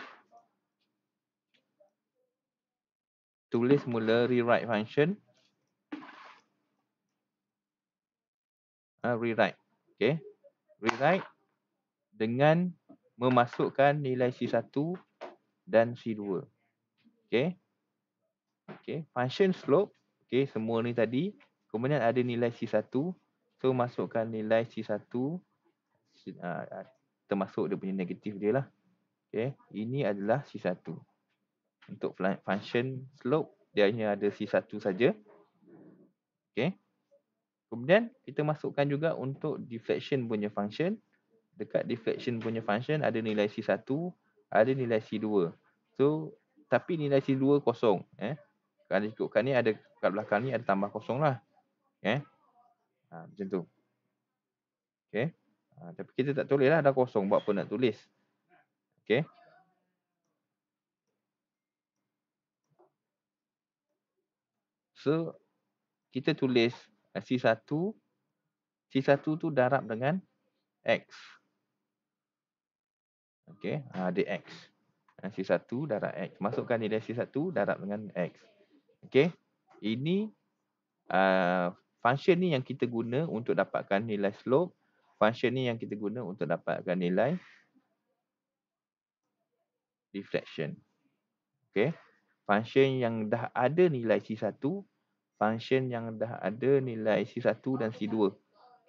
rewrite function. Rewrite. Okay. Rewrite dengan memasukkan nilai C1 dan C2. Okay. Okay. Function slope. Okay. Semua ni tadi. Kemudian ada nilai C1. So, masukkan nilai C1. Termasuk dia punya negatif dia lah. Okay. Ini adalah C1. Untuk function slope, dia hanya ada C1 saja. Okay. Kemudian, kita masukkan juga untuk deflection punya function. Dekat deflection punya function, ada nilai C1, ada nilai C2. So, tapi nilai C2 kosong. Kalau ikutkan ni, ada kat belakang ni ada tambah kosong lah. Macam tu. Okay. Tapi kita tak tulis lah, dah kosong. Buat apa nak tulis? Okay. So, kita tulis C1. C1 tu darab dengan X. Okay. Ada X. C1 darab X. Masukkan nilai C1 darab dengan X. Okay. Ini function ni yang kita guna untuk dapatkan nilai slope. Function ni yang kita guna untuk dapatkan nilai deflection. Okay. Function yang dah ada nilai C1, function yang dah ada nilai C1 dan C2.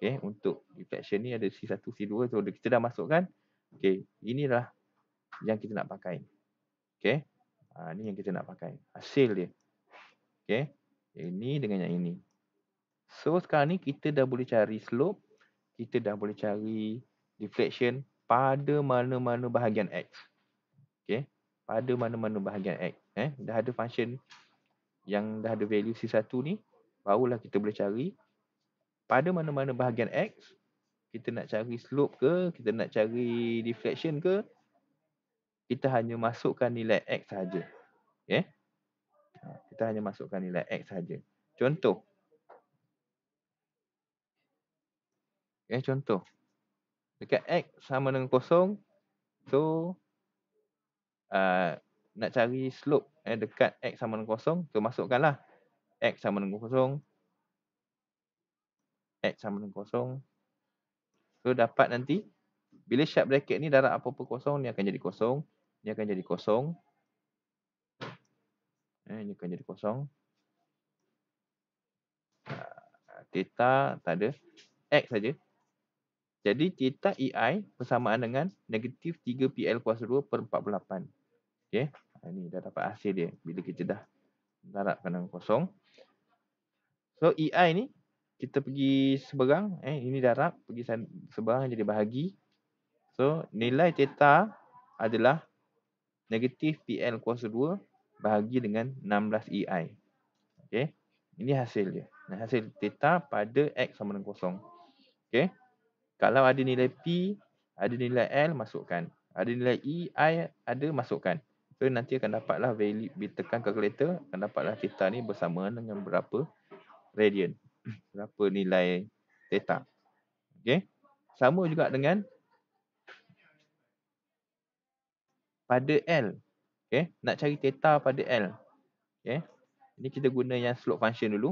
Okay. Untuk deflection ni ada C1, C2. So, kita dah masukkan. Okay. Inilah yang kita nak pakai. Okay. Ni yang kita nak pakai. Hasil dia. Okay. Ini dengan yang ini. So, sekarang ni kita dah boleh cari slope. Kita dah boleh cari deflection pada mana-mana bahagian X. Okay. Pada mana-mana bahagian X. Dah ada function yang dah ada value C1 ni. Barulah kita boleh cari pada mana-mana bahagian X. Kita nak cari slope ke, kita nak cari deflection ke, kita hanya masukkan nilai X sahaja. Okay. Kita hanya masukkan nilai X sahaja. Contoh. Contoh. Dekat X sama dengan kosong. So, nak cari slope dekat X sama dengan kosong. So, masukkanlah. X sama dengan kosong. X sama dengan kosong. So, dapat nanti. Bila sharp bracket ni darab apa-apa kosong, ni akan jadi kosong. Ni akan jadi kosong. Ni akan jadi kosong. Theta tak ada. X saja. Jadi, theta EI bersamaan dengan negatif 3PL kuasa 2 per 48. Okay. Ni dah dapat hasil dia. Bila kita dah darabkan dengan kosong. So, EI ni, kita pergi seberang. Ini darab. Pergi seberang jadi bahagi. So, nilai theta adalah negatif PL kuasa 2 bahagi dengan 16 EI. Okay. Ini hasil dia. Hasil theta pada X sama dengan kosong. Okay. Kalau ada nilai P, ada nilai L, masukkan. Ada nilai E, I, ada, masukkan. So, nanti akan dapatlah value, tekan kalkulator, akan dapatlah theta ni bersamaan dengan berapa radian. Berapa nilai theta. Okay. Sama juga dengan pada L. Okay. Nak cari theta pada L. Okay. Ini kita guna yang slope function dulu.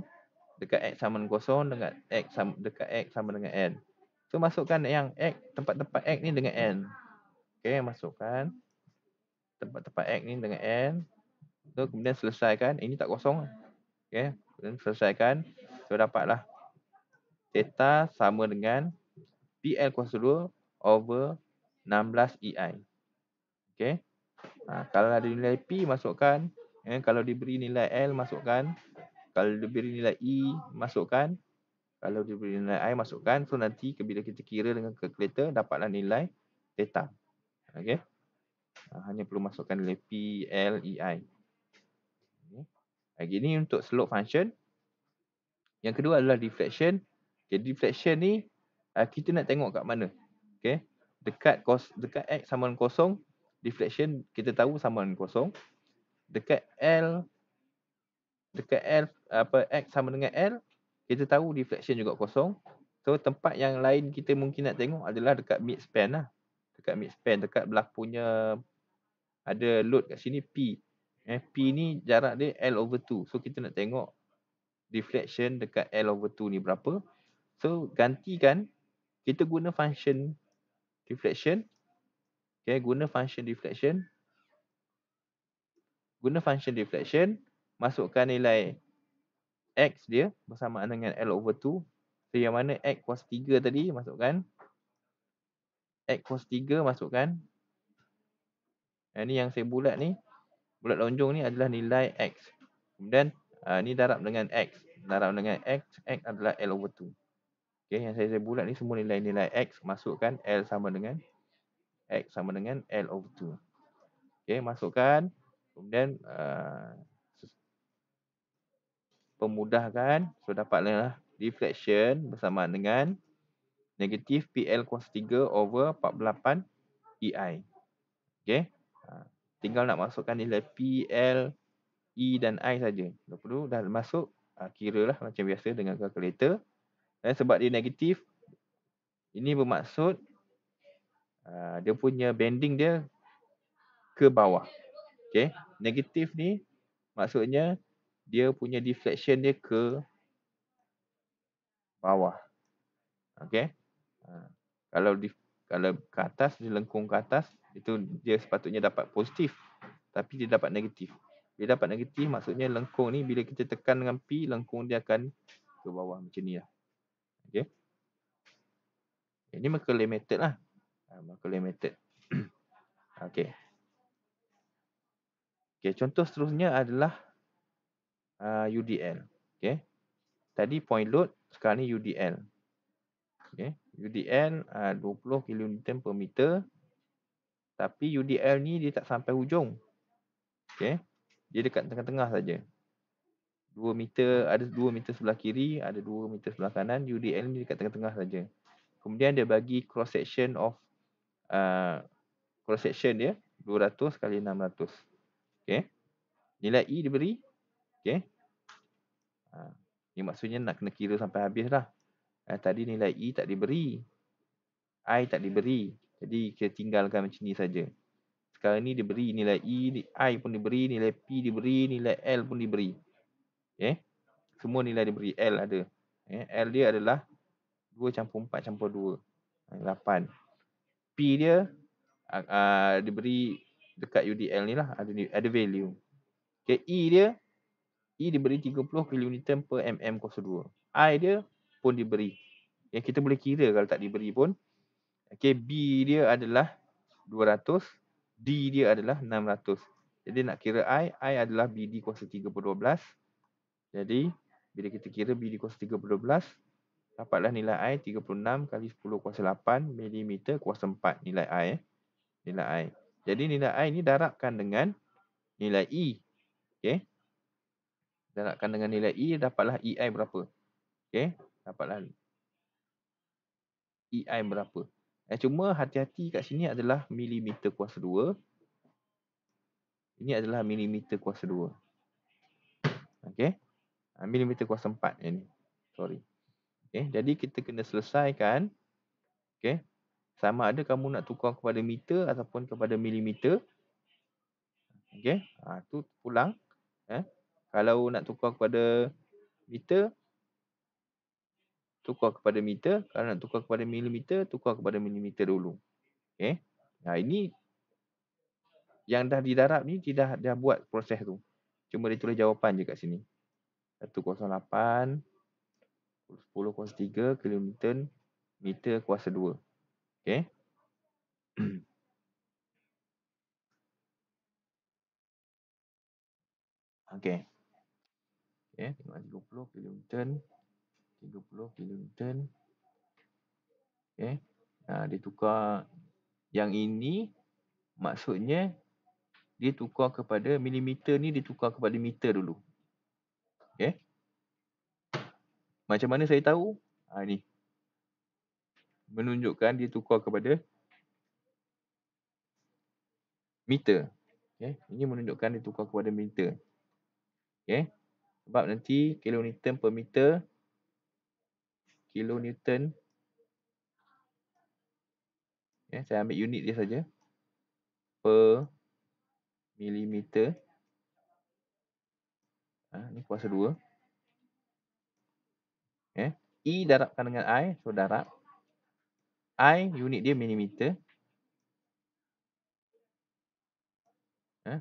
Dekat X sama dengan kosong, dekat X sama dengan N. So, masukkan yang X, tempat-tempat X ni dengan N. Okay, masukkan tempat-tempat X ni dengan N. So, kemudian selesaikan. Ini tak kosong. Okay, kemudian selesaikan. So, dapatlah theta sama dengan PL kuasa 2 over 16 EI. Okay. Kalau ada nilai P, masukkan. Kalau diberi nilai L, masukkan. Kalau diberi nilai E, masukkan. Kalau diberi nilai I, masukkan. So, nanti bila kita kira dengan kalkulator, dapatlah nilai theta. Okay. Hanya perlu masukkan nilai P, L, E, I. Okay. Ini untuk slope function. Yang kedua adalah deflection. Okay. Deflection ni, kita nak tengok kat mana. Okay. Dekat X sama dengan kosong, deflection kita tahu sama dengan kosong. Dekat L X sama dengan L, kita tahu deflection juga kosong. So tempat yang lain kita mungkin nak tengok adalah dekat mid span lah. Dekat mid span, dekat berlakunya ada load kat sini P. P ni jarak dia L/2. So kita nak tengok deflection dekat L/2 ni berapa. So gantikan, kita guna function deflection. Okay, guna function deflection. Masukkan nilai X dia bersamaan dengan L/2. So yang mana X cos 3 tadi masukkan. X cos 3 masukkan. Ni yang saya bulat ni. Bulat lonjong ni adalah nilai X. Kemudian ni darab dengan X. Darab dengan X adalah L/2. Okay, yang saya bulat ni semua nilai-nilai X. Masukkan L sama dengan X sama dengan L/2. Okay, masukkan. Kemudian pemudahkan. So dapatlah deflection bersamaan dengan negatif PL cos 3 over 48 EI. Okay. Tinggal nak masukkan nilai PL, E dan I saja. Lepas tu dah masuk, kira lah macam biasa dengan kalkulator. Dan sebab dia negatif, ini bermaksud dia punya bending dia ke bawah. Okay. Negatif ni maksudnya dia punya deflection dia ke bawah. Okay. Kalau ke atas, dia lengkung ke atas, itu dia sepatutnya dapat positif. Tapi dia dapat negatif. Dia dapat negatif maksudnya lengkung ni bila kita tekan dengan P, lengkung dia akan ke bawah macam ni lah. Okay. Ini Macaulay method lah. Macaulay method. Okay. Okay, contoh seterusnya adalah UDL. Okay. Tadi point load, sekarang ni UDL. Okay. UDL 20 kN per meter. Tapi UDL ni dia tak sampai hujung. Okay. Dia dekat tengah-tengah saja. 2 meter, ada 2 meter sebelah kiri, ada 2 meter sebelah kanan. UDL ni dekat tengah-tengah saja. Kemudian dia bagi cross section dia 200 kali 600. Okay. Nilai E diberi. Okay. Ini maksudnya nak kena kira sampai habis lah. Tadi nilai E tak diberi. I tak diberi. Jadi kita tinggalkan macam ni saja. Sekarang ni diberi nilai E, I pun diberi, nilai P diberi, nilai L pun diberi. Okay. Semua nilai diberi. L ada. L dia adalah 2 campur 4 campur 2. 8. P dia diberi dekat UDL ni lah. Ada value. Okay. E diberi 30 kN per mm kuasa 2. I dia pun diberi. Yang kita boleh kira kalau tak diberi pun. Okay. B dia adalah 200. D dia adalah 600. Jadi nak kira I adalah BD kuasa 3 per 12. Jadi bila kita kira BD kuasa 3 per 12, dapatlah nilai I 36 kali 10 kuasa 8 mm kuasa 4 nilai I. Nilai I. Jadi nilai I ni darabkan dengan nilai E. Okay. Darabkan dengan nilai E, dapatlah EI berapa. Okay. Dapatlah EI berapa. Cuma hati-hati kat sini adalah milimeter kuasa 2. Ini adalah milimeter kuasa 2. Okay. Milimeter kuasa 4 yang ni. Sorry. Okay. Jadi kita kena selesaikan. Okay. Sama ada kamu nak tukar kepada meter ataupun kepada milimeter. Okay. Tu pulang. Kalau nak tukar kepada meter, tukar kepada meter. Kalau nak tukar kepada milimeter, tukar kepada milimeter dulu. Okay. Ini yang dah didarab ni, dia dah buat proses tu. Cuma dia tulis jawapan je kat sini. 108 10 kuasa 3 kN meter kuasa 2. Okay. Okay. Okay. Tengok 30 kN. 30 kN. Okay. Dia tukar. Yang ini maksudnya dia tukar kepada milimeter ni, dia tukar kepada meter dulu. Okay. Macam mana saya tahu? Ni. Menunjukkan dia tukar kepada meter. Okay. Ini menunjukkan ditukar kepada meter. Okay. Sebab nanti kilonewton per meter, kilonewton, saya ambil unit dia saja, per milimeter. Ni kuasa 2. E darabkan dengan I, so darab. I unit dia milimeter.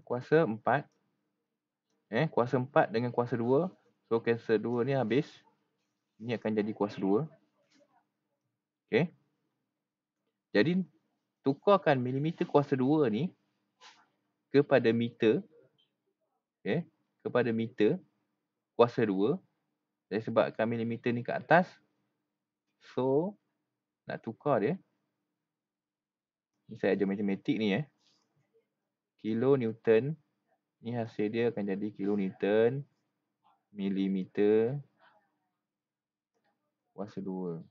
Kuasa 4. Kuasa 4 dengan kuasa 2. So kuasa 2 ni habis. Ini akan jadi kuasa 2. Okay. Jadi tukarkan milimeter kuasa 2 ni kepada meter. Okay. Kepada meter kuasa 2. Dan sebabkan milimeter ni kat atas, so nak tukar dia. Ni saya ajar matematik ni kilonewton. Ni hasil dia akan jadi kilonewton milimeter kuasa 2.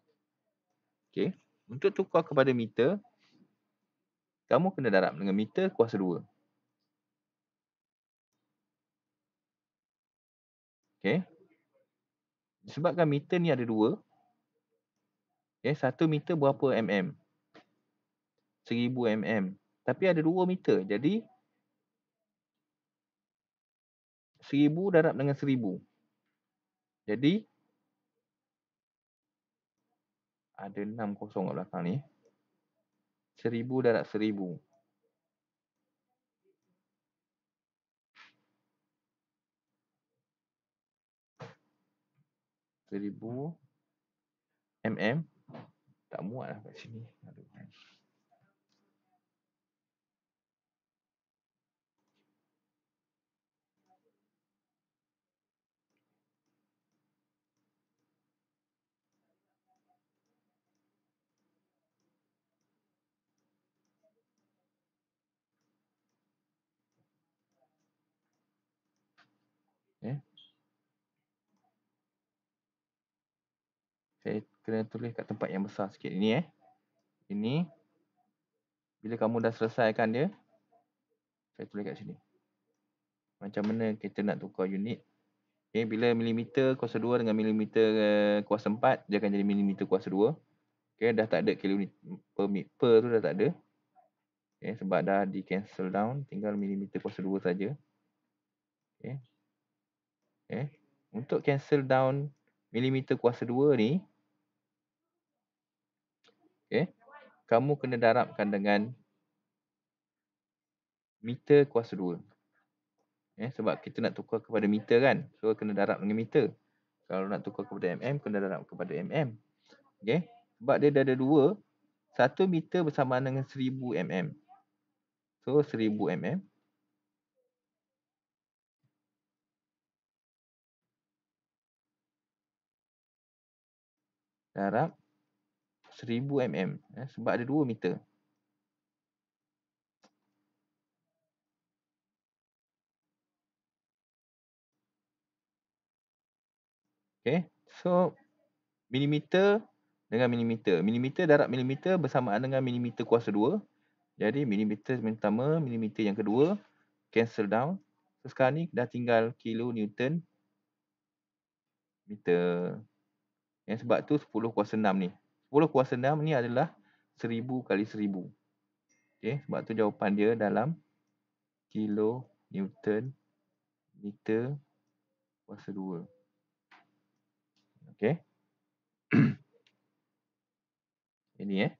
Okey. Untuk tukar kepada meter, kamu kena darab dengan meter kuasa 2. Okey. Sebabkan meter ni ada 2. Okay, 1 meter berapa mm? 1000 mm. Tapi ada 2 meter. Jadi 1000 darab dengan 1000. Jadi ada 6 kosong kat belakang ni. 1000 darab 1000. 1000 mm. Tak muat lah kat sini. Aduh. Saya kena tulis kat tempat yang besar sikit ini. Ini. Bila kamu dah selesaikan dia, saya tulis kat sini. Macam mana kita nak tukar unit. Okay, bila milimeter kuasa 2 dengan milimeter kuasa 4, dia akan jadi milimeter kuasa 2. Okay, dah tak ada kilonewton per tu dah tak ada. Okay, sebab dah di cancel down, tinggal milimeter kuasa 2 saja. Okay. Untuk cancel down milimeter kuasa 2 ni, kamu kena darabkan dengan meter kuasa 2. Sebab kita nak tukar kepada meter kan. So kena darab dengan meter. Kalau nak tukar kepada mm, kena darab kepada mm. Okay. Sebab dia dah ada 2. 1 meter bersamaan dengan 1000 mm. So 1000 mm. Darab 1000 mm. Sebab ada 2 meter. Okay. So milimeter dengan milimeter. Milimeter darab milimeter bersamaan dengan milimeter kuasa 2. Jadi milimeter pertama, milimeter yang kedua, cancel down. So sekarang ni dah tinggal kilonewton meter. Sebab tu 10 kuasa 6 ni. 10 kuasa 6 ni adalah 1000 kali 1000. Okay, sebab tu jawapan dia dalam kilonewton meter kuasa 2. Okay. Ini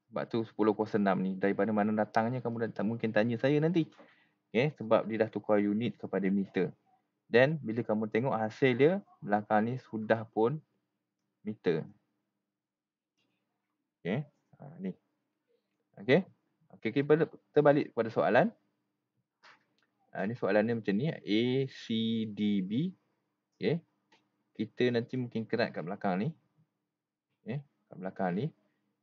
sebab tu 10 kuasa 6 ni. Daripada mana datangnya kamu tak mungkin tanya saya nanti. Okay, sebab dia dah tukar unit kepada meter. Dan bila kamu tengok hasil dia, belakang ni sudah pun meter. Okay. Ni. Okay. Okay, kita balik kepada soalan. Ni soalan dia macam ni. A, C, D, B. Okay. Kita nanti mungkin kerat kat belakang ni. Okay. Kat belakang ni.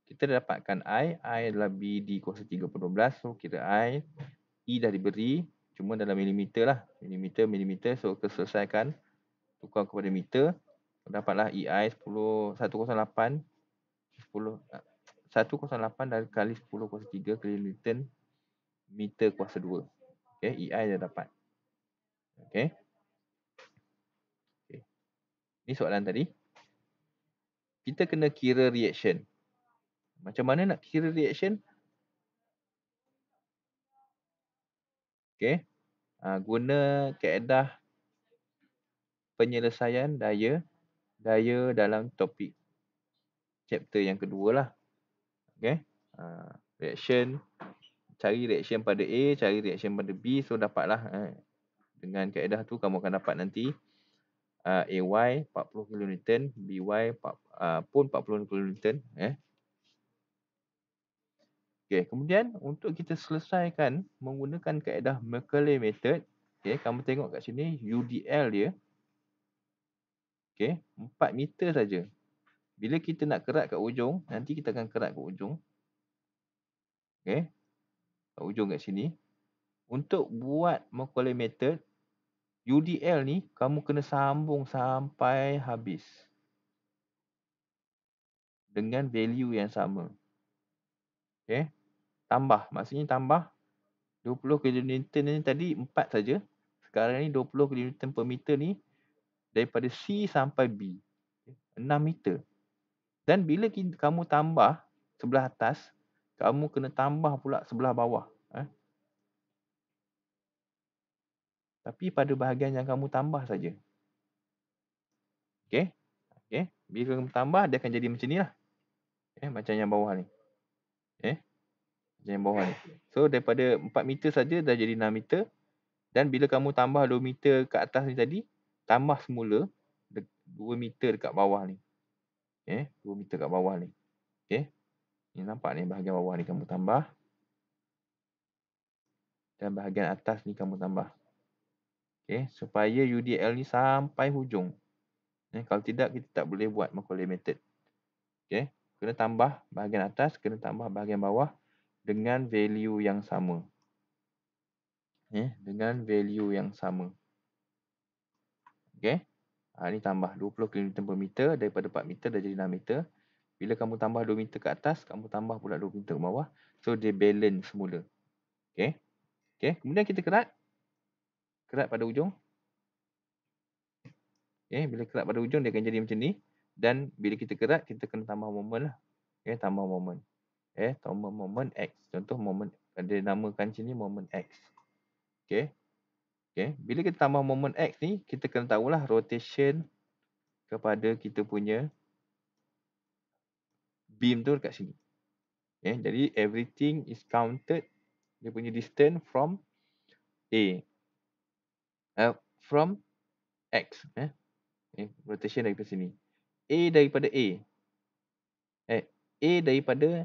Kita dapatkan I. I adalah BD kuasa 3 per 12. So, kira I. E dah diberi. Cuma dalam milimeter lah. Milimeter. So, kita selesaikan. Tukar kepada meter. Dapatlah EI 108. 108 dari kali 10 kuasa 3 kilonewton meter kuasa 2. Okey, EI dah dapat. Okey. Okay. Ni soalan tadi. Kita kena kira reaction. Macam mana nak kira reaction? Okey. Guna kaedah penyelesaian daya dalam topik chapter yang kedua lah. Okey. Reaction, cari reaction pada A, cari reaction pada B, so dapatlah. Dengan kaedah tu kamu akan dapat nanti AY 40 kN, BY pun 40 kN. Okey, kemudian untuk kita selesaikan menggunakan kaedah Macaulay method, okey, kamu tengok kat sini UDL dia, okey, 4 meter saja. Bila kita nak kerat kat ujung, nanti kita akan kerat kat ujung. Okey, kat ujung kat sini. Untuk buat Macaulay method, UDL ni kamu kena sambung sampai habis dengan value yang sama. Okey, tambah, maksudnya tambah 20 kN ni tadi 4 saja. Sekarang ni 20 kN per meter ni daripada C sampai B. 6 meter. Dan bila kamu tambah sebelah atas, kamu kena tambah pula sebelah bawah. Tapi pada bahagian yang kamu tambah saja. Okey. Okey. Bila kamu tambah, dia akan jadi macam ni lah. Macam yang bawah ni. Macam yang bawah ni. So, daripada 4 meter saja dah jadi 6 meter. Dan bila kamu tambah 2 meter kat atas ni tadi, tambah semula 2 meter dekat bawah ni. 2 meter kat bawah ni. Okey. Ni nampak ni bahagian bawah ni kamu tambah. Dan bahagian atas ni kamu tambah. Okey, supaya UDL ni sampai hujung. Kalau tidak, kita tak boleh buat Macaulay method. Okey, kena tambah bahagian atas, kena tambah bahagian bawah dengan value yang sama. Dengan value yang sama. Okey. Ni tambah 20 kN per meter, daripada 4 meter dah jadi 6 meter. Bila kamu tambah 2 meter ke atas, kamu tambah pula 2 meter ke bawah. So, dia balance semula. Okey. Okey, kemudian kita kerat. Kerat pada ujung. Bila kerat pada ujung, dia akan jadi macam ni. Dan bila kita kerat, kita kena tambah moment lah. Tambah moment. Tambah moment X. Contoh moment, dia namakan sini moment X. Okey. Bila kita tambah moment X ni, kita kena tahulah rotation kepada kita punya beam tu dekat sini. Jadi everything is counted, dia punya distance from A. From X. Rotation daripada sini. A daripada A. A daripada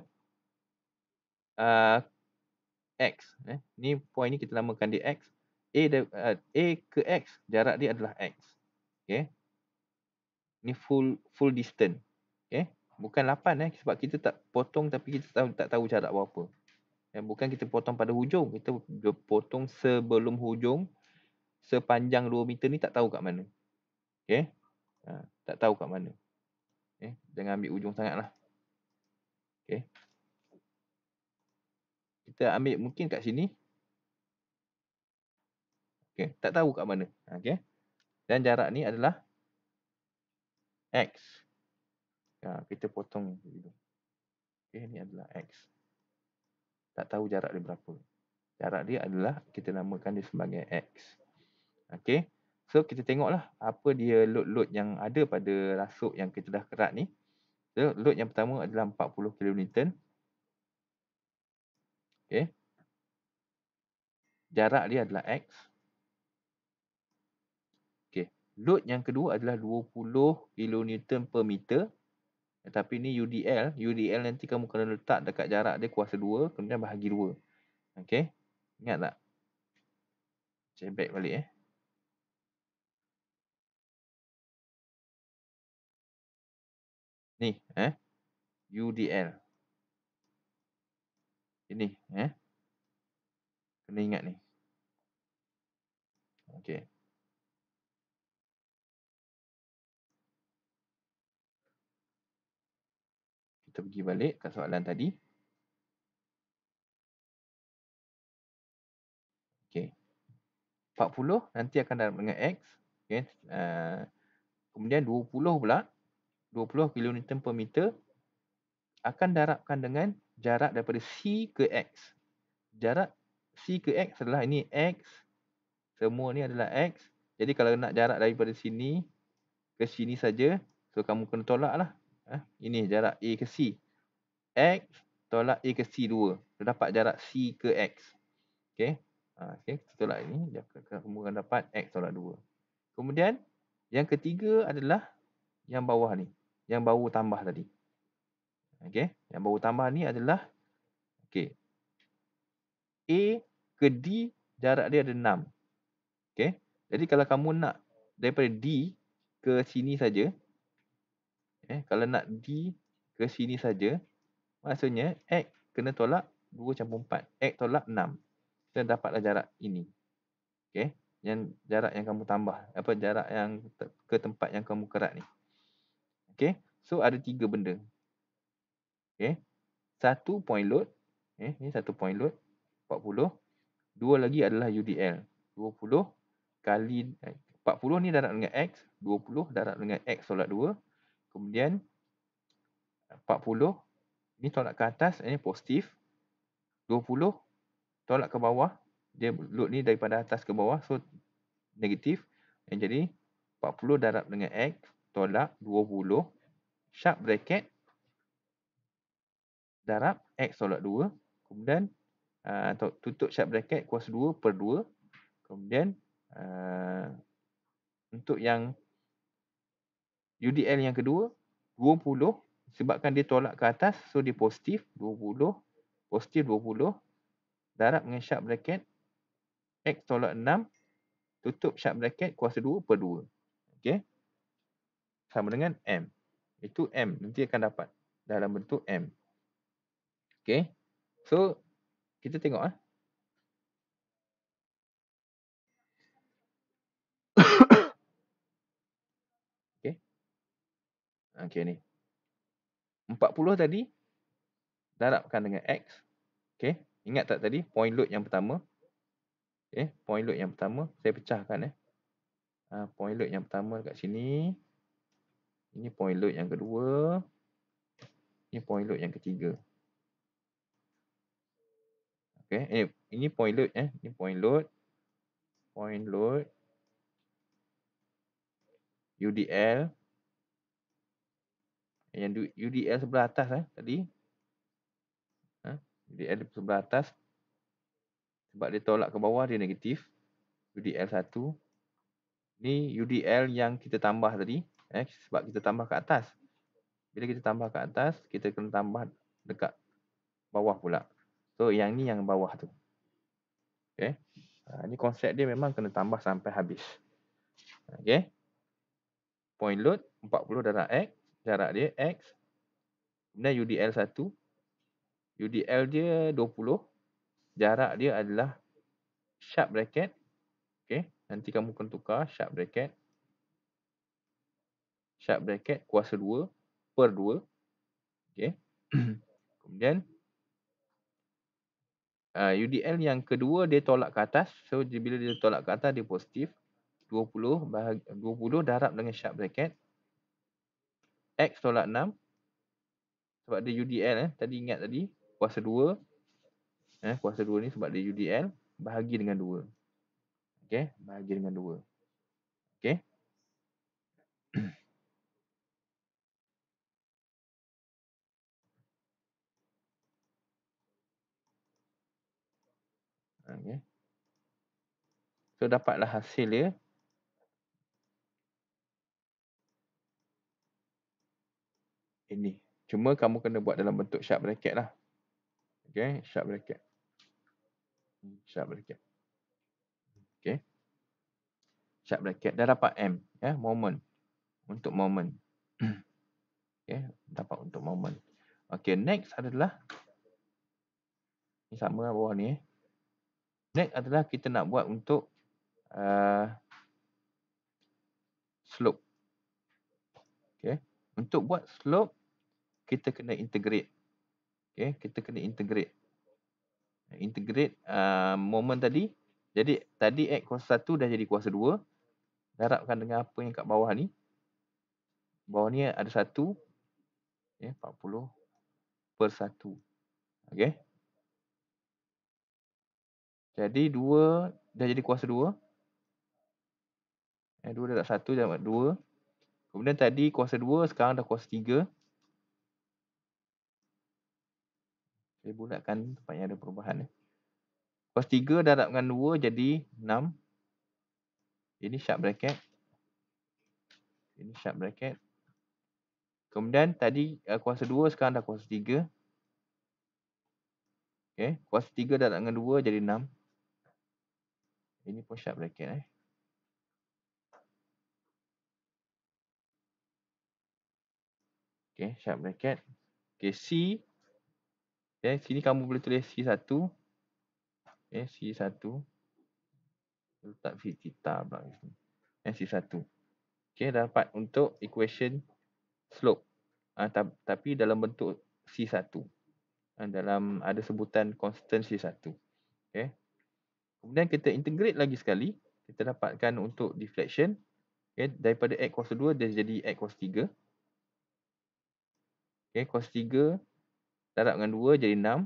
X. Ni point ni kita namakan dia X. A ke X, jarak dia adalah X. Okey. Ni full distance. Okey. Bukan 8 sebab kita tak potong tapi kita tak tahu jarak berapa. Bukan kita potong pada hujung, kita potong sebelum hujung sepanjang 2 meter ni tak tahu kat mana. Okey. Tak tahu kat mana. Jangan ambil ujung sangatlah. Okey. Kita ambil mungkin kat sini. Okey, tak tahu kat mana. Okey. Dan jarak ni adalah X. Kita potong dulu. Okey, ni adalah X. Tak tahu jarak dia berapa. Jarak dia adalah, kita namakan dia sebagai X. Okey. So, kita tengoklah apa dia load-load yang ada pada rasuk yang kita dah kerat ni. So, load yang pertama adalah 40 kN. Okey. Jarak dia adalah X. Okey. Load yang kedua adalah 20 kN per meter. Tapi ni UDL. UDL nanti kamu kena letak dekat jarak dia kuasa 2, kemudian bahagi 2. Okey. Ingat tak? Check back balik Ni, UDL. Ini, kena ingat ni. Okey. Kita pergi balik kat soalan tadi. 40 nanti akan darab dengan X. Okay. Kemudian 20 pula, 20 kilonewton per meter akan darabkan dengan jarak daripada C ke X. Jarak C ke X adalah ini X. Semua ni adalah X. Jadi kalau nak jarak daripada sini ke sini saja, so kamu kena tolak lah. Ini jarak A ke C. X tolak A ke C 2. So dapat jarak C ke X. Okay. Okay. Kita tolak ini. Kamu akan dapat X tolak 2. Kemudian yang ketiga adalah yang bawah ni. Yang baru tambah tadi. Okay. Yang baru tambah ni adalah okay. A ke D jarak dia ada 6. Okay. Jadi kalau kamu nak daripada D ke sini saja. Kalau nak D ke sini saja. Maksudnya X kena tolak 2 campur 4. X tolak 6. Kita dapatlah jarak ini. Okay. Yang jarak yang kamu tambah. Apa jarak yang ke tempat yang kamu kerat ni. Okay. So ada 3 benda. Okay. Satu point load. Ini satu point load. 40. Dua lagi adalah UDL. 20 kali 40 ni darab dengan X. 20 darab dengan X tolak 2. Kemudian 40 ni tolak ke atas. Ini positif. 20 tolak ke bawah. Dia load ni daripada atas ke bawah. So negatif. Yang jadi 40 darab dengan X tolak 20. Sharp bracket. Darab X tolak 2. Kemudian tutup sharp bracket kuasa 2 per 2. Kemudian untuk yang UDL yang kedua 20 sebabkan dia tolak ke atas, so dia positif 20 positif 20 darab dengan sharp bracket X tolak 6 tutup sharp bracket kuasa 2 per 2. Okey. Sama dengan M. Itu M nanti akan dapat dalam bentuk M. Okey. So kita tengok Okey. Okey ni. 40 tadi darabkan dengan X. Okey. Ingat tak tadi point load yang pertama? Okey, point load yang pertama saya pecahkan point load yang pertama dekat sini. Ini point load yang kedua. Ini point load yang ketiga. Okey, ini point load ini point load. Point load UDL. Yang UDL sebelah atas tadi. UDL sebelah atas. Sebab dia tolak ke bawah dia negatif. UDL 1. Ni UDL yang kita tambah tadi. Sebab kita tambah ke atas. Bila kita tambah ke atas, kita kena tambah dekat bawah pula. So yang ni yang bawah tu. Okay. Ni konsep dia memang kena tambah sampai habis. Okay. Point load 40 darab X. Jarak dia X. Kemudian UDL 1. UDL dia 20. Jarak dia adalah sharp bracket. Okay. Nanti kamu kena tukar sharp bracket. Sharp bracket kuasa 2 per 2. Okay. Kemudian UDL yang kedua dia tolak ke atas. So bila dia tolak ke atas dia positif. 20 darab dengan sharp bracket. X tolak 6. Sebab dia UDL tadi ingat tadi. Kuasa 2. Kuasa 2 ni sebab dia UDL. Bahagi dengan 2. Okay. Bahagi dengan 2. Okay. Okay. So dapatlah hasil dia. Ini. Cuma kamu kena buat dalam bentuk sharp bracket lah. Okay. Sharp bracket. Sharp bracket. Okay. Sharp bracket. Dah dapat M. Moment. Untuk moment. Okay. Dapat untuk moment. Okay. Next adalah. Ini sama lah bawah ni. Next adalah kita nak buat untuk slope. Okay. Untuk buat slope, kita kena integrate. Okay. Kita kena integrate. Integrate moment tadi Jadi tadi X kuasa 1 dah jadi kuasa 2. Darabkan dengan apa yang kat bawah ni. Bawah ni ada 1. 40 per 1. Okey. Jadi 2 dah jadi kuasa 2. 2 darab 1 dah dapat 2. Kemudian tadi kuasa 2, sekarang dah kuasa 3. Saya bulatkan tempat yang ada perubahan. Kuasa 3 darabkan 2 jadi 6. Ini sharp bracket. Ini sharp bracket. Kemudian tadi kuasa 2, sekarang dah kuasa 3. Okey, kuasa 3 darabkan 2 jadi 6. Ini pun sharp bracket. Okey, sharp bracket. Okey, C. Sini kamu boleh tulis C1. C1. Letak V theta pula di sini. C1. Okey, dapat untuk equation slope. Tapi dalam bentuk C1. Dalam ada sebutan constant C1. Okey. Kemudian kita integrate lagi sekali. Kita dapatkan untuk deflection. Okey, daripada X kuasa 2 dia jadi X kuasa 3. Okey, kuasa 3 darabkan 2 jadi 6.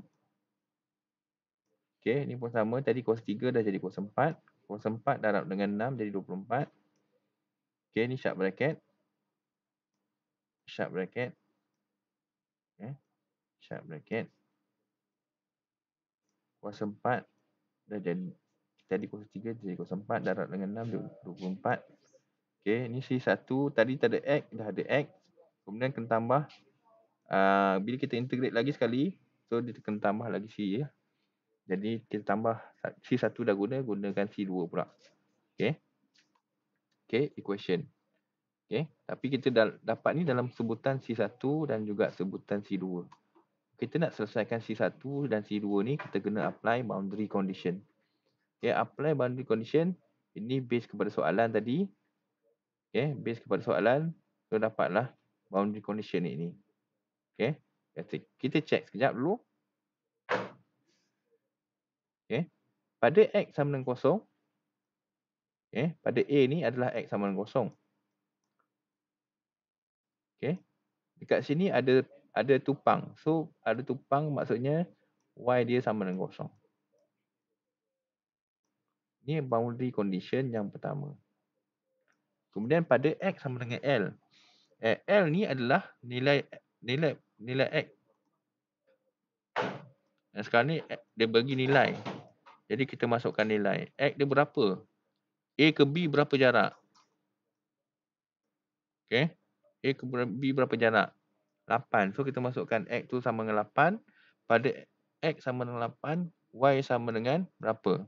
Okey, ni pun sama. Tadi kuasa 3 dah jadi kuasa 4. Kuasa 4 darab dengan 6 jadi 24. Okey, ni sharp bracket. Sharp bracket. Sharp bracket. Kuasa 4 dah jadi. Tadi kuasa 3 jadi kuasa 4 darab dengan 6 24. Okey, ni C1. Tadi tak ada X, dah ada X. Kemudian kena tambah. Bila kita integrate lagi sekali, so dia kena tambah lagi C ya. Jadi kita tambah C1 dah gunakan C2 pula. Okey. Okey, equation. Okey, tapi kita dah dapat ni dalam sebutan C1 dan juga sebutan C2. Kita nak selesaikan C1 dan C2 ni, kita kena apply boundary condition. Okey, apply boundary condition. Ini base kepada soalan tadi. Okey, base kepada soalan. So dapatlah boundary condition ini. Okey. Kita check sekejap dulu. Okey. Pada X sama dengan kosong. Pada A ni adalah X sama dengan kosong. Okey. Dekat sini ada tupang. So ada tupang maksudnya Y dia sama dengan kosong. Ini boundary condition yang pertama. Kemudian pada X sama dengan L. L ni adalah nilai X. Dan sekarang ni dia bagi nilai. Jadi kita masukkan nilai. X dia berapa? A ke B berapa jarak? Okey. A ke B berapa jarak? 8. So kita masukkan X tu sama dengan 8. Pada X sama dengan 8, Y sama dengan berapa?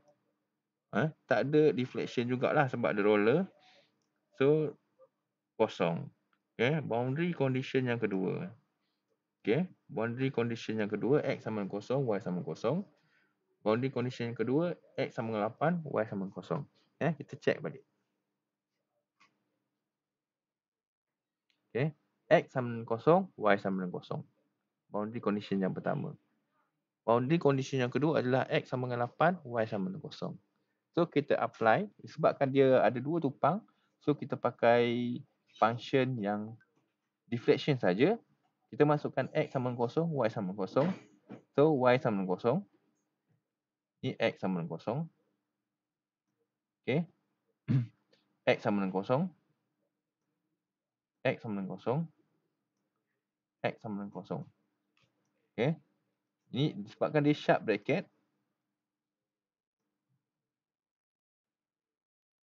Tak ada deflection jugalah sebab ada roller. So kosong. Okey, boundary condition yang kedua. Okey, boundary condition yang kedua, X sama dengan kosong, Y sama dengan kosong. Boundary condition yang kedua, X sama dengan 8, Y sama dengan kosong. Kita check balik. Okey, X sama dengan kosong, Y sama dengan kosong. Boundary condition yang pertama. Boundary condition yang kedua adalah X sama dengan 8, Y sama dengan kosong. So kita apply, disebabkan dia ada dua tupang, so kita pakai function yang deflection saja. Kita masukkan X sama dengan kosong, Y sama dengan kosong. So Y sama dengan kosong. Ni X sama dengan kosong. Okey. X sama dengan kosong. X sama dengan kosong. X sama dengan kosong. Okey. Ini disebabkan dia sharp bracket,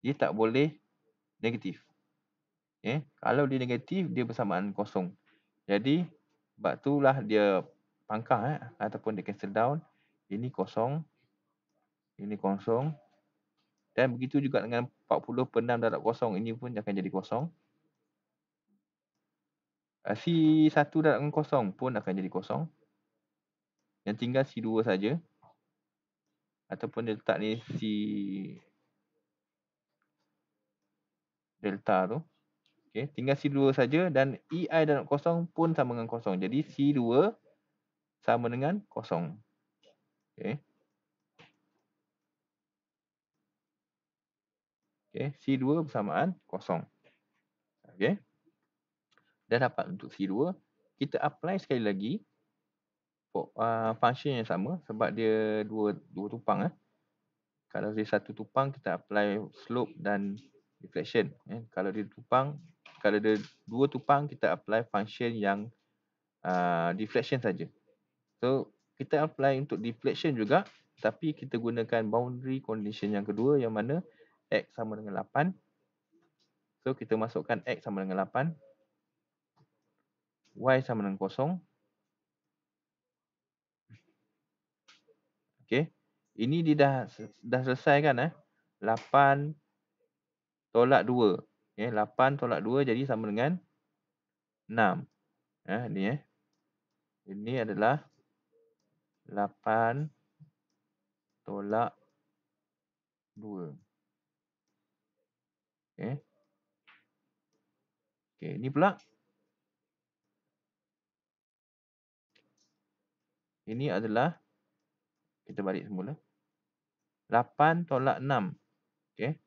dia tak boleh negatif. Kalau dia negatif, dia bersamaan kosong. Jadi, sebab itulah dia pangkah ataupun dia cancel down. Ini kosong. Ini kosong. Dan begitu juga dengan 40 per 6 darab kosong. Ini pun akan jadi kosong. C1 darab dengan kosong pun akan jadi kosong. Yang tinggal C2 saja. Ataupun dia letak ni C delta tu. Okey, tinggal C2 saja dan EI darab kosong pun sama dengan kosong. Jadi C2 sama dengan kosong. Okey. Okay, C2 bersamaan kosong. Okay. Dah dapat untuk C2. Kita apply sekali lagi function yang sama sebab dia dua tupang. Kalau dia satu tupang, kita apply slope dan deflection. Kalau dia dua tupang, kita apply function yang deflection saja. So, kita apply untuk deflection juga, tapi kita gunakan boundary condition yang kedua yang mana X sama dengan 8. So, kita masukkan X sama dengan 8. Y sama dengan kosong. Okay. Ini dia dah selesai kan 8 tolak 2. 8 tolak 2 jadi sama dengan 6. Ni Ini adalah 8 tolak 2. Okay. Okay, ni pula. Ini adalah, kita balik semula. 8 tolak 6. Okay.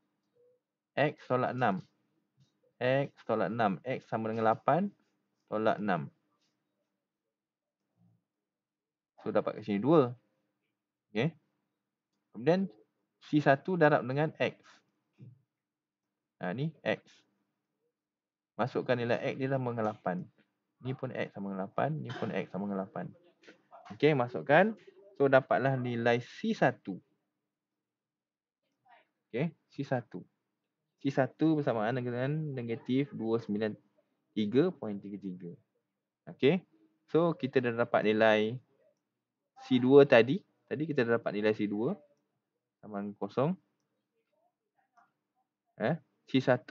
X tolak 6. X tolak 6. X sama dengan 8 tolak 6. So, dapat kat sini 2. Okay. Kemudian, C1 darab dengan X. Ni X. Masukkan nilai X dia sama dengan 8. Ni pun X sama dengan 8. Ni pun X sama dengan 8. Okay, masukkan. So, dapatlah nilai C1. Okay, C1. C1 bersamaan dengan negatif 293.33. Okay. So, kita dah dapat nilai C2 tadi. Tadi kita dah dapat nilai C2 sama dengan kosong. C1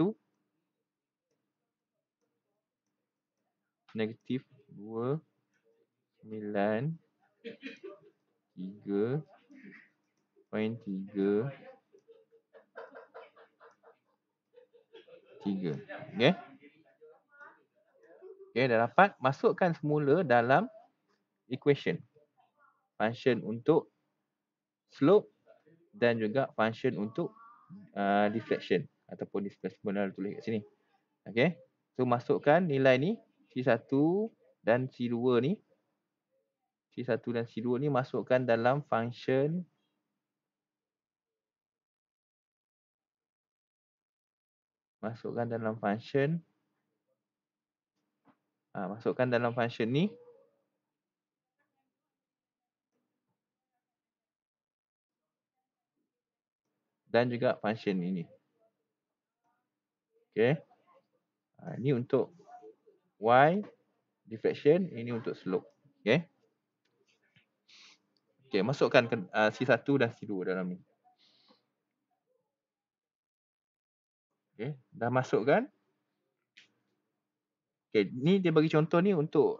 negatif 293.33. Okay. Okay, dah dapat. Masukkan semula dalam equation. Function untuk slope dan juga function untuk deflection ataupun displacement tulis kat sini. Okay. So, masukkan nilai ni C1 dan C2 ni. C1 dan C2 ni masukkan dalam function masukkan dalam function ni. Dan juga function ini. Okay. Ini untuk Y deflection, ini untuk slope. Okay. Okay, masukkan C1 dan C2 dalam ni. Okay, dah masukkan. Okay, ni dia bagi contoh ni untuk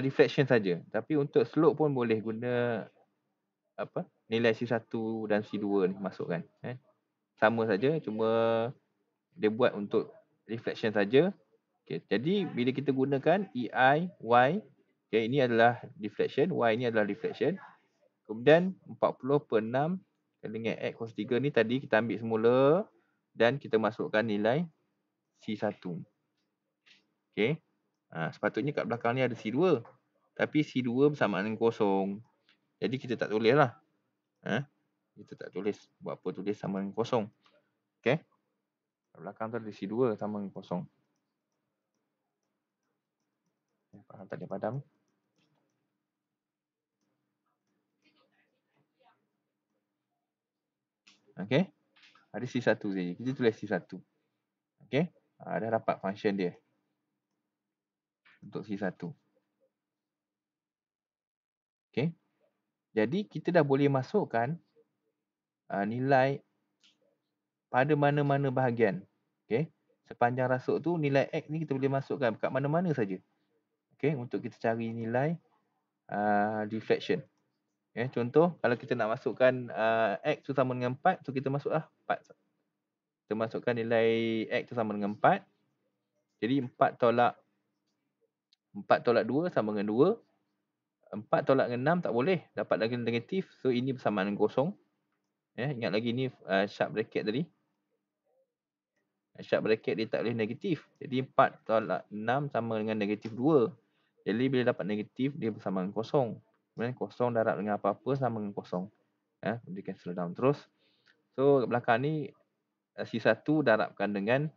deflection saja. Tapi untuk slope pun boleh guna nilai C1 dan C2 ni masukkan. Sama saja, cuma dia buat untuk reflection saja. Okay, jadi bila kita gunakan EI, Y, okay, ini adalah deflection, Y ini adalah reflection. Kemudian 40/6 kali dengan X cos 3 ni tadi kita ambil semula dan kita masukkan nilai C1. Okay. Sepatutnya kat belakang ni ada C2. Tapi C2 bersamaan dengan kosong. Jadi kita tak tulis lah. Kita tak tulis. Buat apa tulis sama dengan kosong. Okay. Kat belakang tu ada C2 sama dengan kosong. Faham tak dia padam? Okay. Ada C1 saja. Kita tulis C1. Okay. Dah dapat function dia. Untuk C1. Okay. Jadi kita dah boleh masukkan nilai pada mana-mana bahagian. Okay. Sepanjang rasuk tu nilai X ni kita boleh masukkan kat mana-mana saja. Okay. Untuk kita cari nilai deflection. Okay. Contoh kalau kita nak masukkan X tu sama dengan 4. So kita masuklah 4. Kita masukkan nilai X tu sama dengan 4. Jadi 4 tolak 2 sama dengan 2. 4 tolak dengan 6 tak boleh. Dapat lagi negatif. So ini bersamaan dengan kosong. Ingat lagi ni sharp bracket tadi. Sharp bracket dia tak boleh negatif. Jadi 4 tolak 6 sama dengan negatif 2. Jadi bila dapat negatif, dia bersama dengan kosong. Kemudian kosong darab dengan apa-apa sama dengan kosong. Dia cancel down terus. So belakang ni C1 darabkan dengan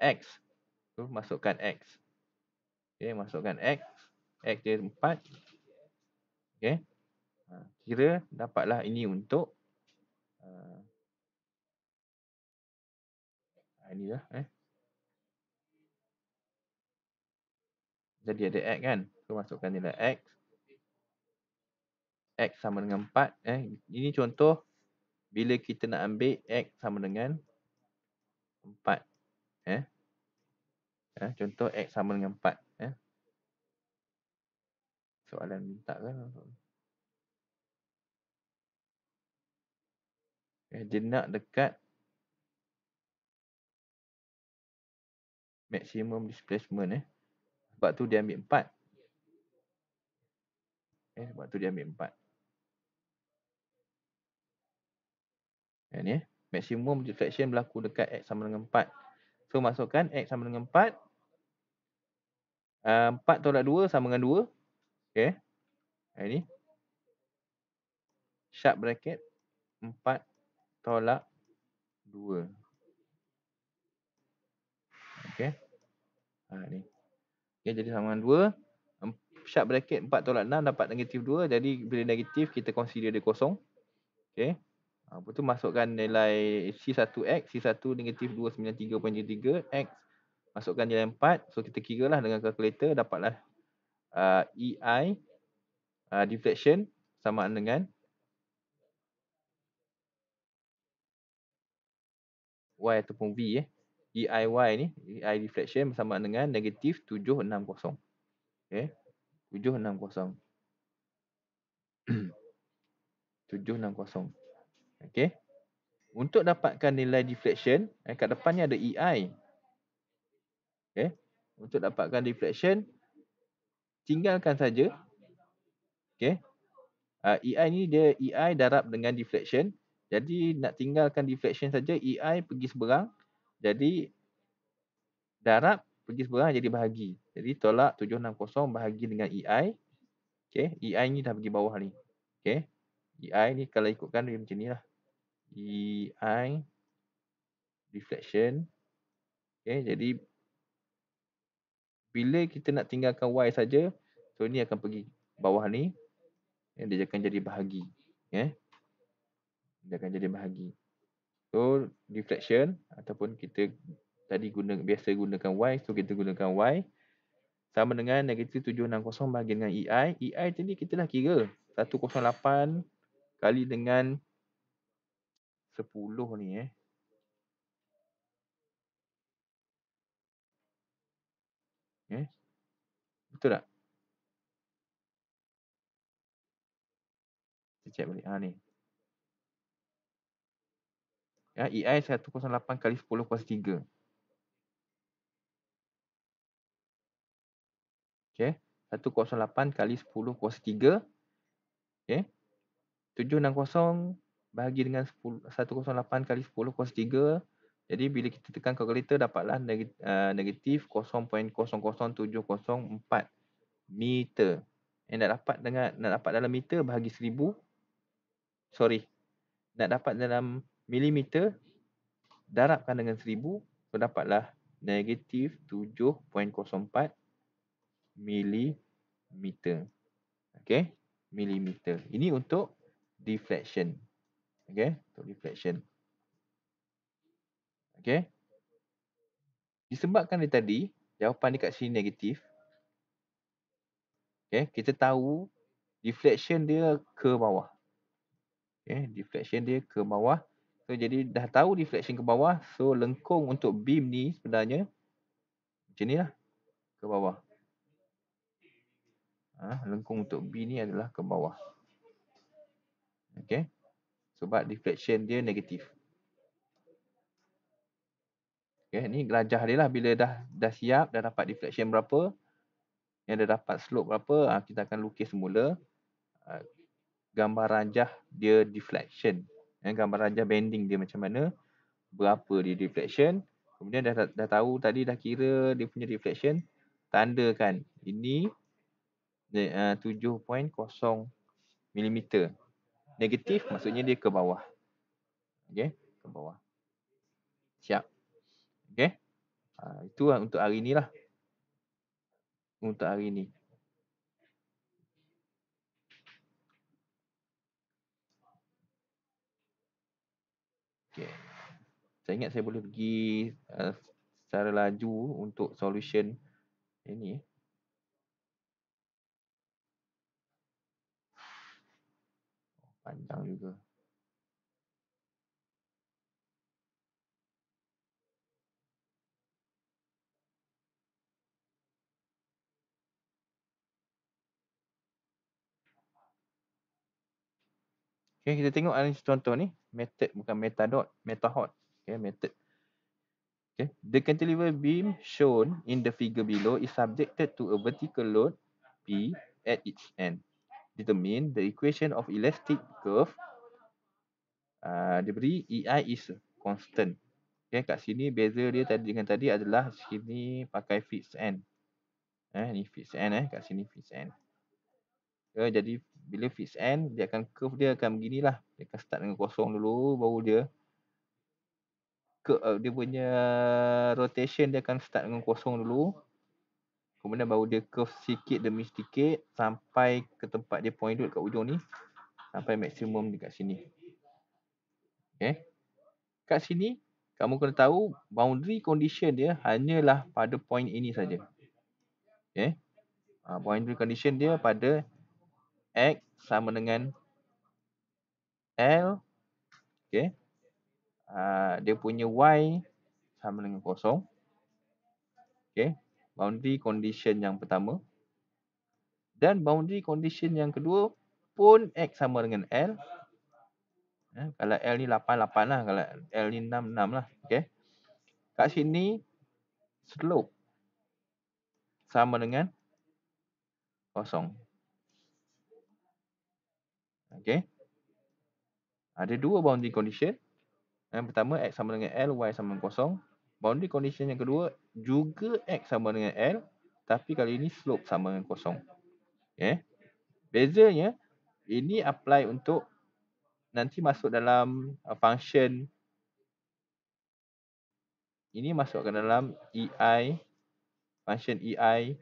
X. So masukkan X. Okay, masukkan X. X dia 4. Okay. Kira dapatlah ini untuk ini lah. Jadi ada X kan. So masukkan nilai X. X sama dengan 4. Ini contoh bila kita nak ambil X sama dengan 4. Contoh X sama dengan 4. Soalan minta kan. Dia nak dekat maximum displacement. Sebab tu dia ambil 4. Sebab tu dia ambil 4. Ni maximum deflection berlaku dekat X sama dengan 4. So masukkan X sama dengan 4. 4 tolak 2 sama dengan 2. Okay. Ini sharp bracket 4 tolak 2. Okay. Ni. Okay, jadi sama dengan 2. Sharp bracket 4 tolak 6 dapat negatif 2. Jadi bila negatif kita consider dia kosong. Okay. Lepas tu masukkan nilai C1X. C1 negatif 293.3. X. Masukkan nilai 4. So kita kira lah dengan kalkulator. Dapatlah EI deflection sama dengan Y ataupun V. EIY ni, EI deflection bersamaan dengan negatif 760. Okay. 760. 760. Okay. Untuk dapatkan nilai deflection, kat depannya ada EI. Okay. Untuk dapatkan deflection, tinggalkan saja. Okay. EI ni dia EI darab dengan deflection. Jadi nak tinggalkan deflection saja, EI pergi seberang. Jadi darab pergi seberang jadi bahagi. Jadi tolak 760 bahagi dengan EI. Okay. EI ni dah pergi bawah ni. Okay. EI ni kalau ikutkan dia macam ni lah. EI deflection. Okay. Jadi bila kita nak tinggalkan Y saja, so ni akan pergi bawah ni. Dia akan jadi bahagi. Dia akan jadi bahagi. So deflection ataupun kita tadi biasa gunakan Y. So kita gunakan Y. Sama dengan negatif 760 bahagi dengan EI. EI tadi kita dah kira. 108 kali dengan 10 ni. Betul tak? Kita check balik. Ni. EI 108 kali 10 kuasa 3. Okay. 108 kali 10 kuasa 3. Okay. 760 bahagi dengan 108 kali 10 kuasa 3. Jadi bila kita tekan kalkulator dapatlah negatif 0.00704 meter. Nak dapat dalam meter bahagi 1000. Nak dapat dalam milimeter darabkan dengan 1000. So dapatlah negatif 7.04 milimeter. Okay. Milimeter. Ini untuk deflection. Okay. Untuk deflection. Okay. Disebabkan dia tadi, jawapan dia kat sini negatif. Okay. Kita tahu deflection dia ke bawah. Okay. Deflection dia ke bawah. So jadi dah tahu deflection ke bawah. So lengkung untuk beam ni sebenarnya macam ni lah. Ke bawah. Lengkung untuk B ni adalah ke bawah. Okay. Sebab deflection dia negatif. Okay. Ni gelajah dia lah. Bila dah siap, dah dapat deflection berapa. Yang dah dapat slope berapa. Kita akan lukis semula. Gambar rajah dia deflection. Gambar rajah bending dia macam mana. Berapa dia deflection. Kemudian dah tahu tadi, dah kira dia punya deflection, tandakan ini 7.0 mm. Negatif maksudnya dia ke bawah. Okey, ke bawah. Siap. Okey. Itu untuk hari ni lah. Untuk hari ni. Okey. Saya ingat saya boleh pergi secara laju untuk solution ini. Panjang juga. Okey, kita tengok contoh ni. Method, bukan metadot, metahot. Okey, method. Okay. The cantilever beam shown in the figure below is subjected to a vertical load P at its end. Determine the equation of elastic curve. Dia beri EI is constant. Okay, kat sini beza dia tadi dengan tadi adalah sini pakai fixed end. Ni fixed end kat sini fixed end. Jadi bila fixed end, dia akan curve dia akan beginilah. Dia akan start dengan kosong dulu, baru dia punya rotation dia akan start dengan kosong dulu. Kemudian baru dia curve sikit demi sedikit sampai ke tempat dia point dot kat ujung ni. Sampai maksimum dekat sini. Okay. Kat sini, kamu kena tahu boundary condition dia hanyalah pada point ini saja. Okay. Boundary condition dia pada X sama dengan L. Okay. Dia punya Y sama dengan kosong. Okay. Boundary condition yang pertama. Dan boundary condition yang kedua pun X sama dengan L. Kalau L ni 8, 8 lah. Kalau L ni 6, 6 lah. Okay. Kat sini, slope sama dengan kosong. Okay. Ada dua boundary condition. Yang pertama, X sama dengan L, Y sama dengan kosong. Boundary condition yang kedua, juga X sama dengan L. Tapi kali ini slope sama dengan kosong. Okay. Bezanya, ini apply untuk nanti masuk dalam function. Ini masukkan dalam EI, function EI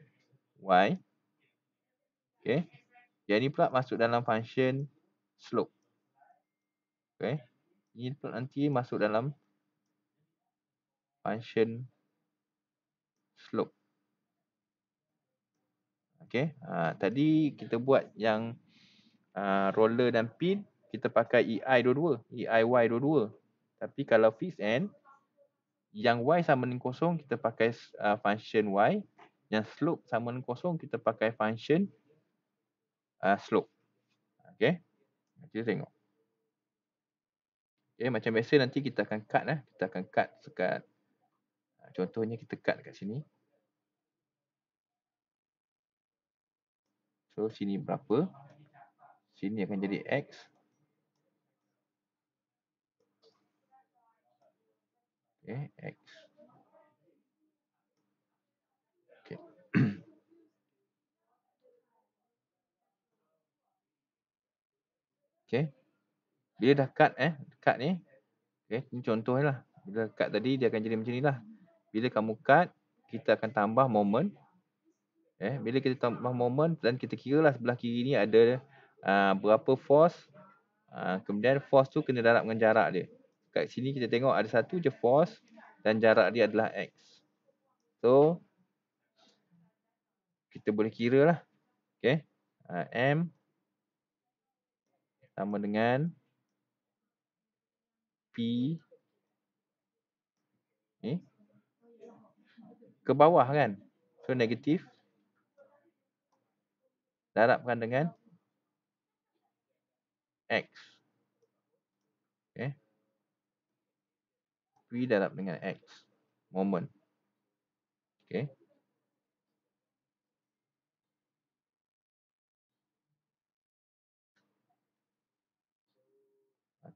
Y. Okay. Yang ini pula masuk dalam function slope. Okay. Ini pula nanti masuk dalam function slope. Okay. Tadi kita buat yang roller dan pin, kita pakai EI dua-dua. EIY dua-dua. Tapi kalau fixed end, yang Y sama dengan kosong, kita pakai function Y. Yang slope sama dengan kosong, kita pakai function slope. Okay. Kita tengok. Okay, macam biasa nanti kita akan cut. Kita akan cut sekat. Contohnya kita cut kat sini. So, sini berapa? Sini akan jadi X. Okay, X. Okay. Okay. Bila dah cut cut ni. Okay, ini contoh lah. Bila cut tadi dia akan jadi macam ni lah. Bila kamu cut, kita akan tambah moment. Bila kita tambah moment dan kita kira lah sebelah kiri ni ada berapa force. Kemudian force tu kena darab dengan jarak dia. Kat sini kita tengok ada satu je force dan jarak dia adalah X. So, kita boleh kira lah. Okay. M sama dengan P ni ke bawah kan. So, negatif darabkan dengan X. Okay. P darab dengan X. Moment. Okay.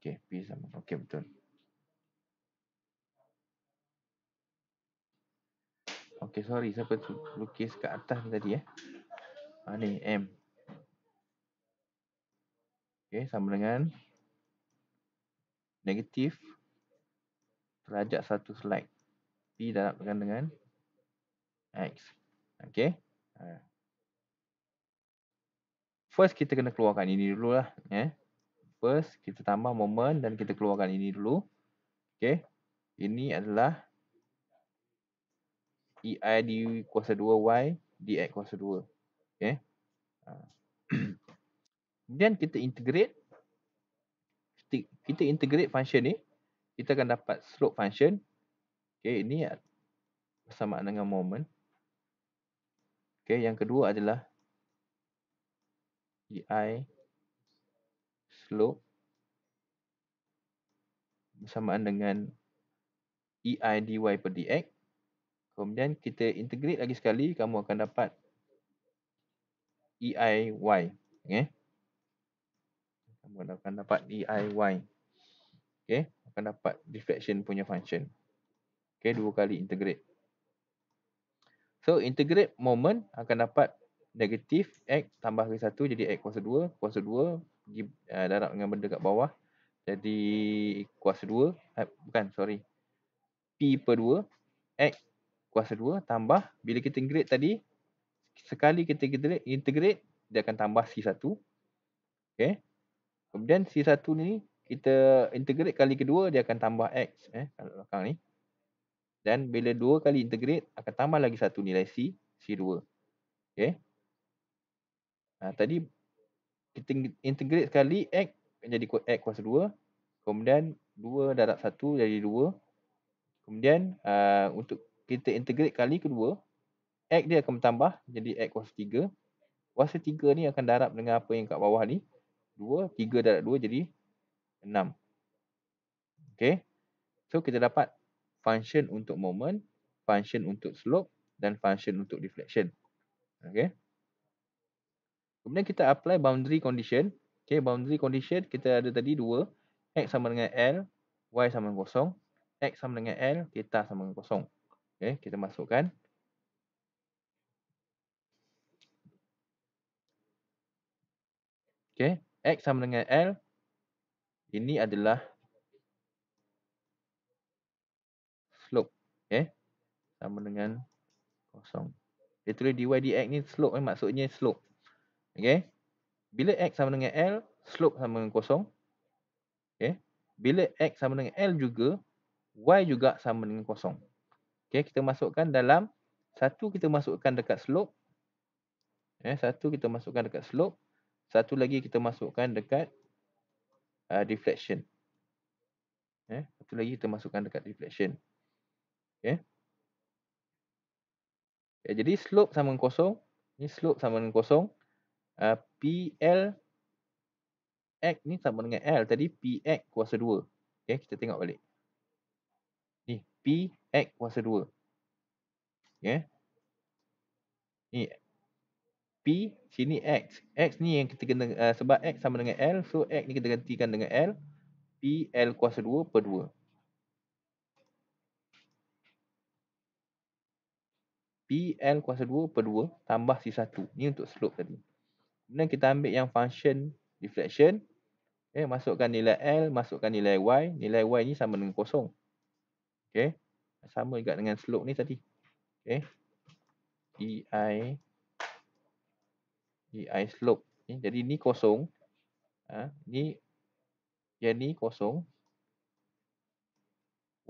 Okay. P sama. Okay, betul. Okay, sorry. Siapa tu lukis kat atas ni tadi ni M. Okay, sama dengan negatif derajat satu slide. P darabkan dengan X. Okay. First, kita kena keluarkan ini dulu lah. First, kita tambah moment dan kita keluarkan ini dulu. Okay. Ini adalah EI di kuasa 2Y dx kuasa 2. Okay. Kemudian kita integrate. Kita integrate function ni. Kita akan dapat slope function. Okay, ini bersamaan dengan moment. Okay, yang kedua adalah EI slope bersamaan dengan EI dy per dx. Kemudian kita integrate lagi sekali, kamu akan dapat EI y. Okay. Kamu akan dapat EI y. Okay, akan dapat deflection punya function. Okay, dua kali integrate. So, integrate moment akan dapat negatif X tambah ke 1 jadi X kuasa 2. Kuasa 2 darab dengan benda kat bawah. Jadi kuasa 2. Bukan, sorry. P per 2. X kuasa 2 tambah. Bila kita integrate tadi, sekali kita integrate, dia akan tambah C1. Okay. Kemudian C1 ni, kita integrate kali kedua, dia akan tambah X. Kat belakang ni. Dan bila dua kali integrate, akan tambah lagi satu nilai C, C2. Okay. Tadi kita integrate sekali X jadi X kuasa 2. Kemudian 2 darab 1 jadi 2. Kemudian untuk kita integrate kali kedua, X dia akan bertambah jadi X kuasa 3. Kuasa 3 ni akan darab dengan apa yang kat bawah ni. 2, 3 darab 2 jadi 6. Okay. So kita dapat function untuk moment, function untuk slope dan function untuk deflection. Okay. Kemudian kita apply boundary condition. Okay, boundary condition kita ada tadi 2. X sama dengan L, Y sama dengan kosong. X sama dengan L, theta sama dengan kosong. Okay, kita masukkan. Okay, X sama dengan L. Ini adalah slope. Okay, sama dengan kosong. Dia tulis dy dx ni slope, maksudnya slope. Okay, bila X sama dengan L, slope sama dengan kosong. Okay, bila X sama dengan L juga, Y juga sama dengan kosong. Okay, kita masukkan dalam, satu kita masukkan dekat slope. Satu kita masukkan dekat slope. Satu lagi kita masukkan dekat deflection. Satu lagi kita masukkan dekat deflection. Okay. Jadi slope sama dengan kosong. Ni slope sama dengan kosong. PL X ni sama dengan L. Tadi PX kuasa 2. Okay, kita tengok balik. Ni PX kuasa 2. Okay. Ni P, sini X. X ni yang kita kena, sebab X sama dengan L. So X ni kita gantikan dengan L. PL kuasa 2 per 2. PL kuasa 2 per 2 tambah C1. Ni untuk slope tadi. Kemudian kita ambil yang function deflection. Masukkan nilai L, masukkan nilai Y. Nilai Y ni sama dengan kosong. Okay. Sama juga dengan slope ni tadi. Okay. EI slope. Jadi ni kosong. Ni yang ni kosong.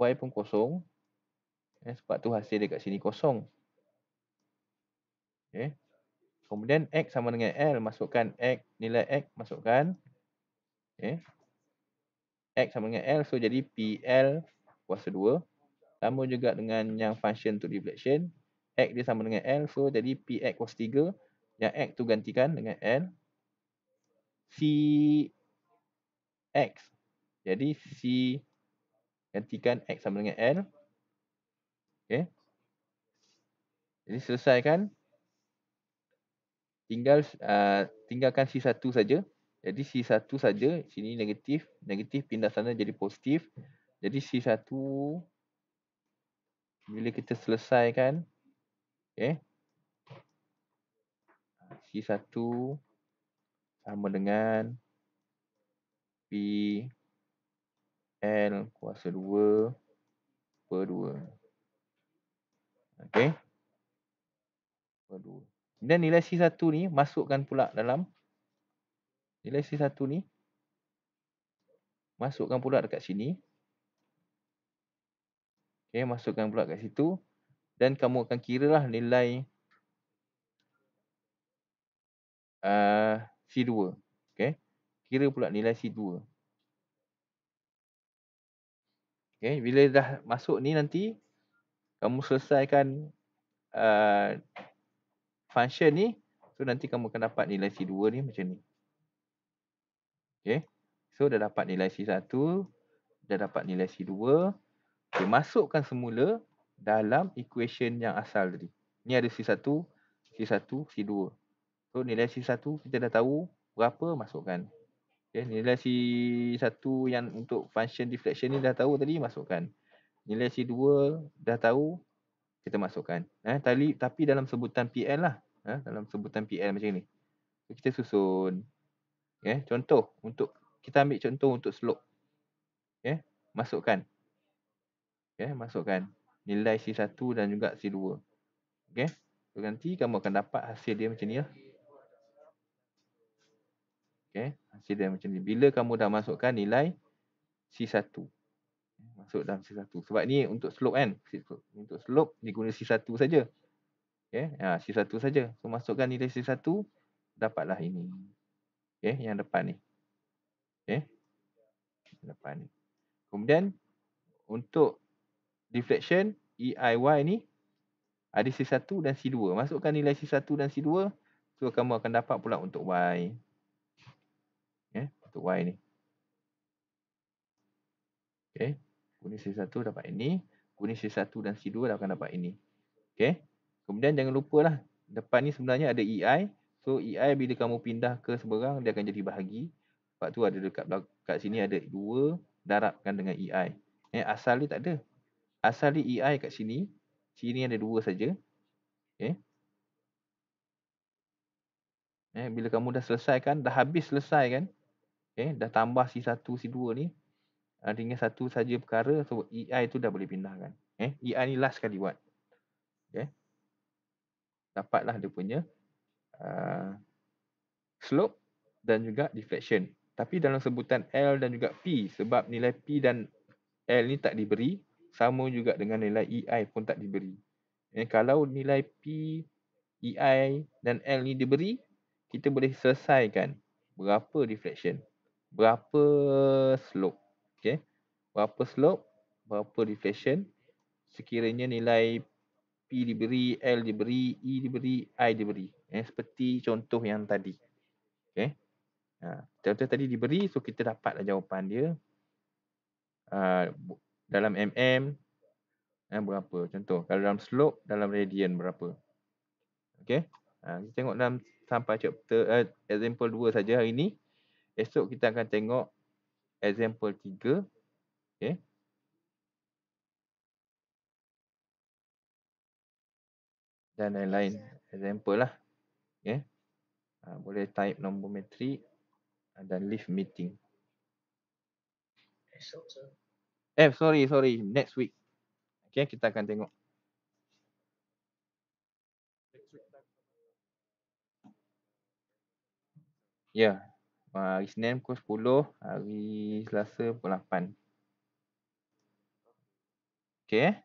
Y pun kosong. Sebab tu hasil dekat sini kosong. Okay. Kemudian X sama dengan L. Masukkan X, nilai X masukkan. Okay. X sama dengan L. So jadi PL kuasa 2. Sama juga dengan yang function untuk deflection. X dia sama dengan L. So jadi PX kuasa 3. Yang X tu gantikan dengan L. CX. Jadi C gantikan X sama dengan L. Okay. Jadi selesaikan. Tinggalkan C1 saja. Jadi C1 saja. Sini negatif. Negatif pindah sana jadi positif. Jadi C1 bila kita selesaikan. Okey. C1 sama dengan P L kuasa 2 per 2. Okey. Per 2. Dan nilai C1 ni masukkan pula dalam nilai C1 ni masukkan pula dekat sini. Okey, masukkan pula kat situ dan kamu akan kiralah nilai C2. Okey. Kira pula nilai C2. Okey, bila dah masuk ni nanti kamu selesaikan function ni, so nanti kamu akan dapat nilai C2 ni macam ni. Okey. So dah dapat nilai C1, dah dapat nilai C2. Okay, masukkan semula dalam equation yang asal tadi. Ni ada C1, C1, C2. So nilai C1 kita dah tahu berapa, masukkan. Okay, nilai C1 yang untuk function deflection ni dah tahu tadi, masukkan. Nilai C2 dah tahu, kita masukkan. Tapi dalam sebutan PL lah. Dalam sebutan PL macam ni. So, kita susun. Okay, contoh, kita ambil contoh untuk slope. Okay, masukkan. Okay, masukkan nilai C1 dan juga C2. Okay, so nanti kamu akan dapat hasil dia macam ni lah. Okay, hasil dia macam ni. Bila kamu dah masukkan nilai C1. Masuk dalam C1. Sebab ni untuk slope kan. Untuk slope ni guna C1 saja. Okay, C1 saja. So masukkan nilai C1, dapatlah ini. Okay, yang depan ni. Okay, depan ni. Kemudian untuk deflection EIY ni ada C1 dan C2. Masukkan nilai C1 dan C2, so kamu akan dapat pula untuk Y. Untuk Y ni. Okay, guna C1 dapat ini, guna C1 dan C2 dah akan dapat ini. Okay, kemudian jangan lupalah depan ni sebenarnya ada EI. So EI bila kamu pindah ke seberang, dia akan jadi bahagi. Sebab tu ada dekat sini ada 2 darabkan dengan EI. Asal dia tak ada. Asal dia EI kat sini. Sini ada 2 saja. Okay. Bila kamu dah selesaikan, dah habis selesai kan. Okay, dah tambah C1, C2 ni. Dengan satu saja perkara, so EI tu dah boleh pindahkan. EI ni last kali buat. Okay. Dapatlah dia punya slope dan juga deflection. Tapi dalam sebutan L dan juga P, sebab nilai P dan L ni tak diberi, sama juga dengan nilai EI pun tak diberi. Kalau nilai P, EI dan L ni diberi, kita boleh selesaikan berapa deflection, berapa slope. Okay. Berapa slope, berapa deflection. Sekiranya nilai P diberi, L diberi, E diberi, I diberi. Seperti contoh yang tadi. Okay. Contoh tadi diberi, so kita dapatlah jawapan dia. Dalam mm berapa. Contoh, kalau dalam slope, dalam radian berapa. Okay. Kita tengok dalam sampai chapter example 2 saja hari ni. Esok kita akan tengok example 3. Okay. Dan lain-lain example lah. Okay. Boleh type nombor metrik dan leave meeting. Sorry. Next week. Okay, kita akan tengok. Ya. Hari Senin pukul 10, hari Selasa pukul 8. Okay.